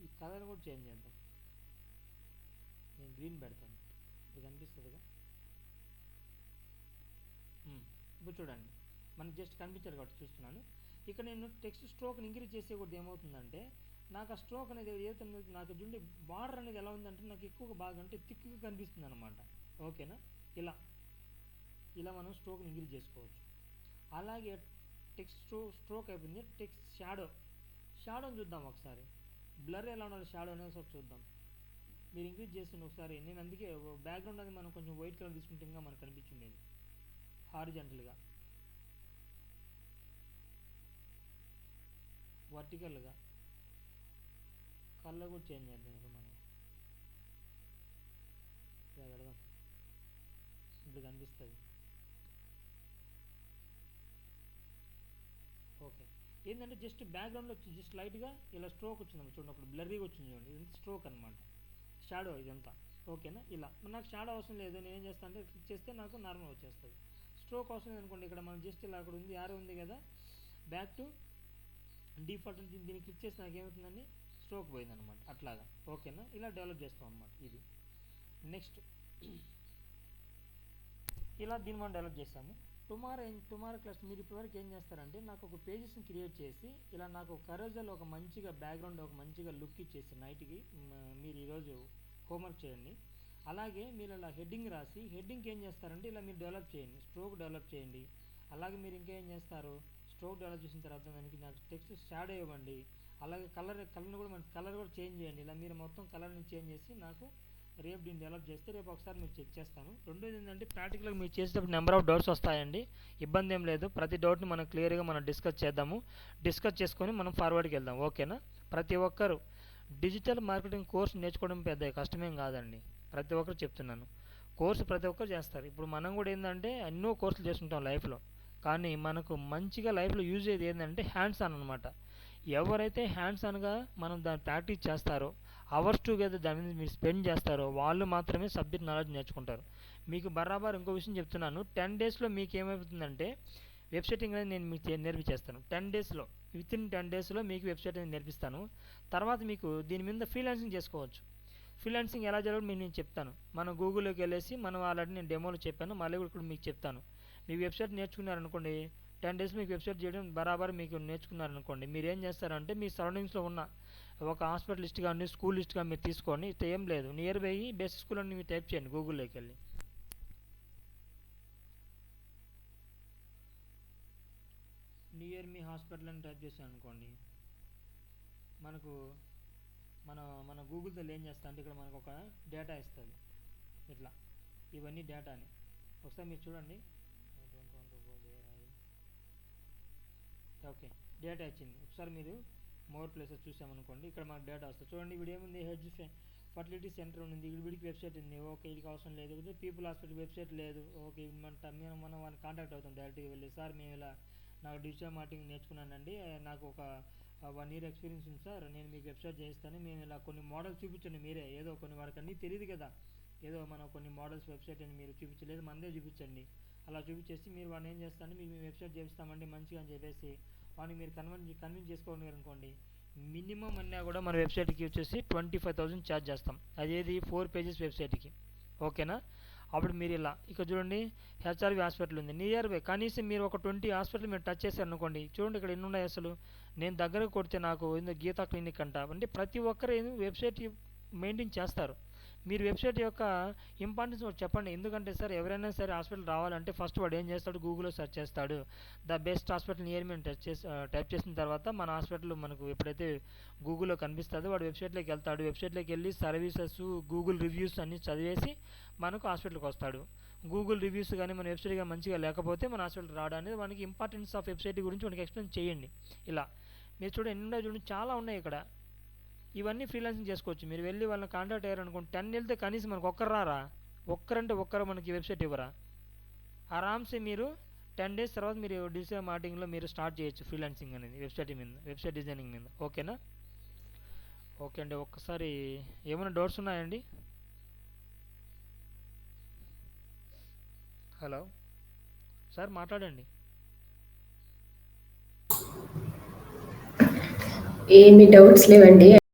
ఈ కలర్ కూడా చేంజ్ చేద్దాం, నేను గ్రీన్ పెడతాను, ఇది కనిపిస్తుందిగా. ఇప్పుడు చూడండి మనకి జస్ట్ కనిపించారు కాబట్టి చూస్తున్నాను. ఇక్కడ నేను టెక్స్ట్ స్ట్రోక్ని ఇంక్రీజ్ చేసే కూడా ఏమవుతుందంటే నాకు ఆ స్ట్రోక్ అనేది ఏదైతే నాకు చూడండి బార్డర్ అనేది ఎలా ఉందంటే నాకు ఎక్కువగా బాగా అంటే థిక్గా కనిపిస్తుంది అనమాట. ఓకేనా. ఇలా మనం స్ట్రోక్ని ఇంక్రీజ్ చేసుకోవచ్చు. అలాగే టెక్స్ట్ స్ట్రోక్ అయిపోయింది. టెక్స్ట్ షాడోని చూద్దాం ఒకసారి. బ్లర్ ఎలా ఉండాలి షాడో అనేది ఒకసారి చూద్దాం. మీరు ఇంక్రీజ్ చేస్తుండే ఒకసారి. నేను అందుకే బ్యాక్గ్రౌండ్ అనేది మనం కొంచెం వైట్ కలర్ తీసుకుంటే ఇంకా మనకు కనిపించిండేది హారిజంటల్గా, వర్టికల్గా. కలర్ కూడా చేంజ్ చేద్దాం. ఇప్పుడు మనం ఇలా పెడదాం, ఇప్పుడు కనిపిస్తుంది. ఓకే. ఏంటంటే జస్ట్ బ్యాక్గ్రౌండ్లో వచ్చి జస్ట్ లైట్గా ఇలా స్ట్రోక్ వచ్చింది చూడండి, అప్పుడు బ్లర్రీగా వచ్చింది చూడండి, ఇదంతా స్ట్రోక్ అనమాట, షాడో ఇదంతా. ఓకేనా. ఇలా నాకు షాడో అవసరం లేదు, నేను ఏం చేస్తాను అంటే క్లిక్ చేస్తే నాకు నార్మల్ వచ్చేస్తుంది. స్ట్రోక్ అవసరం లేదనుకోండి, ఇక్కడ మనం జస్ట్ ఇలా అక్కడ ఉంది యారో ఉంది కదా, బ్యాక్ టు డిఫాల్ట్ దీన్ని క్లిక్ చేస్తే నాకు ఏమవుతుందండి స్ట్రోక్ పోయిందనమాట. అట్లాగా. ఓకేనా. ఇలా డెవలప్ చేస్తాం అనమాట. ఇది నెక్స్ట్ ఇలా దీన్ని మనం డెవలప్ చేస్తాము. టుమారో క్లాస్ మీరు ఇప్పటివరకు ఏం చేస్తారంటే నాకు ఒక పేజెస్ని క్రియేట్ చేసి ఇలా నాకు కరోజల్ ఒక మంచిగా బ్యాక్గ్రౌండ్ ఒక మంచిగా లుక్ ఇచ్చేసి నైట్కి మీరు ఈరోజు హోంవర్క్ చేయండి. అలాగే మీరు ఇలా హెడ్డింగ్ రాసి హెడ్డింగ్కి ఏం చేస్తారంటే ఇలా మీరు డెవలప్ చేయండి, స్ట్రోక్ డెవలప్ చేయండి. అలాగే మీరు ఇంకేం చేస్తారు, స్ట్రోక్ డెవలప్ చేసిన తర్వాత దానికి నాకు టెక్స్ట్ షాడో ఇవ్వండి. అలాగే కలర్ని కూడా మన కలర్ కూడా చేంజ్ చేయండి. ఇలా మీరు మొత్తం కలర్ని చేంజ్ చేసి నాకు రేపు దీన్ని డెవలప్ చేస్తే రేపు ఒకసారి మీరు చెక్ చేస్తాను. రెండోది ఏంటంటే ప్రాక్టికల్గా మీరు చేసేటప్పుడు నెంబర్ ఆఫ్ డౌట్స్ వస్తాయండి, ఇబ్బంది ఏం లేదు. ప్రతి డౌట్ని మనం క్లియర్గా మనం డిస్కస్ చేద్దాము, డిస్కస్ చేసుకొని మనం ఫార్వర్డ్కి వెళ్దాం. ఓకేనా. ప్రతి ఒక్కరు డిజిటల్ మార్కెటింగ్ కోర్స్ నేర్చుకోవడం పెద్ద కష్టమేం కాదండి, ప్రతి ఒక్కరు చెప్తున్నాను. కోర్సు ప్రతి ఒక్కరు చేస్తారు. ఇప్పుడు మనం కూడా ఏంటంటే ఎన్నో కోర్సులు చేస్తుంటాం లైఫ్లో, కానీ మనకు మంచిగా లైఫ్లో యూజ్ అయ్యేది ఏంటంటే హ్యాండ్స్ ఆన్ అనమాట. ఎవరైతే హ్యాండ్స్ ఆన్గా మనం దాన్ని ప్రాక్టీస్ చేస్తారో, అవర్స్ టుగెదర్ దాని మీద మీరు స్పెండ్ చేస్తారో వాళ్ళు మాత్రమే సబ్జెక్ట్ నాలెడ్జ్ నేర్చుకుంటారు. మీకు బరాబర్ ఇంకో విషయం చెప్తున్నాను, 10 డేస్లో మీకు ఏమవుతుందంటే వెబ్సైటింగ్ అనేది నేను మీకు నేర్పించేస్తాను. 10 డేస్లో, విత్ ఇన్ 10 డేస్లో మీకు వెబ్సైట్ అనేది నేర్పిస్తాను. తర్వాత మీకు దీని మీద ఫ్రీలాన్సింగ్ చేసుకోవచ్చు. ఫ్రీలాన్సింగ్ ఎలా జరగదు నేను చెప్తాను. మనం గూగుల్లోకి వెళ్ళేసి మనం ఆల్రెడీ నేను డెమోలో చెప్పాను, మళ్ళీ కూడా మీకు చెప్తాను. మీ వెబ్సైట్ నేర్చుకున్నారనుకోండి, 10 డేస్ మీకు వెబ్సైట్ చేయడం బరాబర్ మీకు నేర్చుకున్నారనుకోండి, మీరు ఏం చేస్తారంటే మీ సరౌండింగ్స్లో ఉన్న ఒక హాస్పిటల్ లిస్ట్ కానీ స్కూల్ లిస్ట్ కానీ మీరు తీసుకొని, ఏం లేదు నియర్ బై బెస్ట్ స్కూల్ అని మీరు టైప్ చేయండి గూగుల్లోకి వెళ్ళి. నియర్ మీ హాస్పిటల్ అని టైప్ చేసాను అనుకోండి, మనకు మన గూగుల్తో ఏం చేస్తా అంటే ఇక్కడ మనకు ఒక డేటా ఇస్తుంది. ఇట్లా ఇవన్నీ డేటాని ఒకసారి మీరు చూడండి. ఓకే, డేటా ఇచ్చింది. ఒకసారి మీరు మోర్ ప్లేసెస్ చూసామనుకోండి, ఇక్కడ మనకు డేటా వస్తుంది. చూడండి వీడు ఏముంది, హెడ్ ఫర్టిలిటీ సెంటర్ ఉంది, వీడికి వెబ్సైట్ ఉంది. ఓకే, వీడికి అవసరం లేదు. పీపుల్ హాస్పిటల్ వెబ్సైట్ లేదు. ఓకే, మనం వాళ్ళని కాంటాక్ట్ అవుతాం డైరెక్ట్గా వెళ్ళి, సార్ మేము ఇలా నాకు డిజిటల్ మార్కెటింగ్ నేర్చుకున్నానండి, నాకు ఒక 1 year ఎక్స్పీరియన్స్ ఉంది సార్, నేను మీకు వెబ్సైట్ చేయిస్తాను, మేము ఇలా కొన్ని మోడల్స్ చూపించండి మీరే, ఏదో కొన్ని వాడికి అన్నీ తెలియదు కదా, ఏదో మనం కొన్ని మోడల్స్ వెబ్సైట్ అని మీరు చూపించలేదు, మనదే చూపించండి. అలా చూపించేసి మీరు వాడిని ఏం చేస్తారంటే మీకు మేము వెబ్సైట్ చేపిస్తామండి మంచిగా అని చెప్పేసి వాడిని మీరు కన్విన్స్ చేసుకోగలిగారు అనుకోండి, మినిమం అన్నా కూడా మన వెబ్సైట్కి వచ్చేసి 25,000 ఛార్జ్ చేస్తాం. అదేది 4 pages వెబ్సైట్కి. ఓకేనా? అప్పుడు మీరు ఇలా ఇక్కడ చూడండి, హెచ్ఆర్వి హాస్పిటల్ ఉంది నియర్ బై, కనీసం మీరు ఒక 20 హాస్పిటల్ మీరు టచ్ చేశారు అనుకోండి, చూడండి ఇక్కడ ఎన్ని ఉన్నాయి అసలు. నేను దగ్గర కొడితే నాకు గీతా క్లినిక్ అంట, అంటే ప్రతి ఒక్కరు వెబ్సైట్ మెయింటైన్ చేస్తారు. మీరు వెబ్సైట్ యొక్క ఇంపార్టెన్స్ చెప్పండి. ఎందుకంటే సార్ ఎవరైనా సరే హాస్పిటల్ రావాలంటే ఫస్ట్ వాడు ఏం చేస్తాడు, గూగుల్లో సెర్చ్ చేస్తాడు, the best hospital near me type చేసిన తర్వాత మన హాస్పిటల్ మనకు ఎప్పుడైతే గూగుల్లో కనిపిస్తుందో వాడు వెబ్సైట్లోకి వెళ్తాడు. వెబ్సైట్లోకి వెళ్ళి సర్వీసెస్, గూగుల్ రివ్యూస్ అన్నీ చదివేసి మనకు హాస్పిటల్కి వస్తాడు. గూగుల్ రివ్యూస్ కానీ మన వెబ్సైట్గా మంచిగా లేకపోతే మన హాస్పిటల్ రావడానికి మనకి ఇంపార్టెన్స్ ఆఫ్ వెబ్సైట్ గురించి మనకి ఎక్స్ప్లెయిన్ చేయండి. ఇలా మీరు చూడండి ఎన్ని ఉన్నాయి, చూడండి చాలా ఉన్నాయి ఇక్కడ. ఇవన్నీ ఫ్రీలాన్సింగ్ చేసుకోవచ్చు. మీరు వెళ్ళి వాళ్ళని కాంటాక్ట్ అయ్యారనుకోండి, 10 వెళ్తే కనీసం మనకు ఒక్కరు మనకి వెబ్సైట్ ఇవ్వరా, ఆరామ్సే మీరు 10 days తర్వాత మీరు డిజిటల్ మార్కెటింగ్లో మీరు స్టార్ట్ చేయొచ్చు ఫ్రీలాన్సింగ్ అనేది వెబ్సైట్ డిజైనింగ్ మీద. ఓకేనా? ఓకే అండి, ఒక్కసారి ఏమైనా డౌట్స్ ఉన్నాయండి? హలో సార్, మాట్లాడండి. ఏమి డౌట్స్ లేవండి.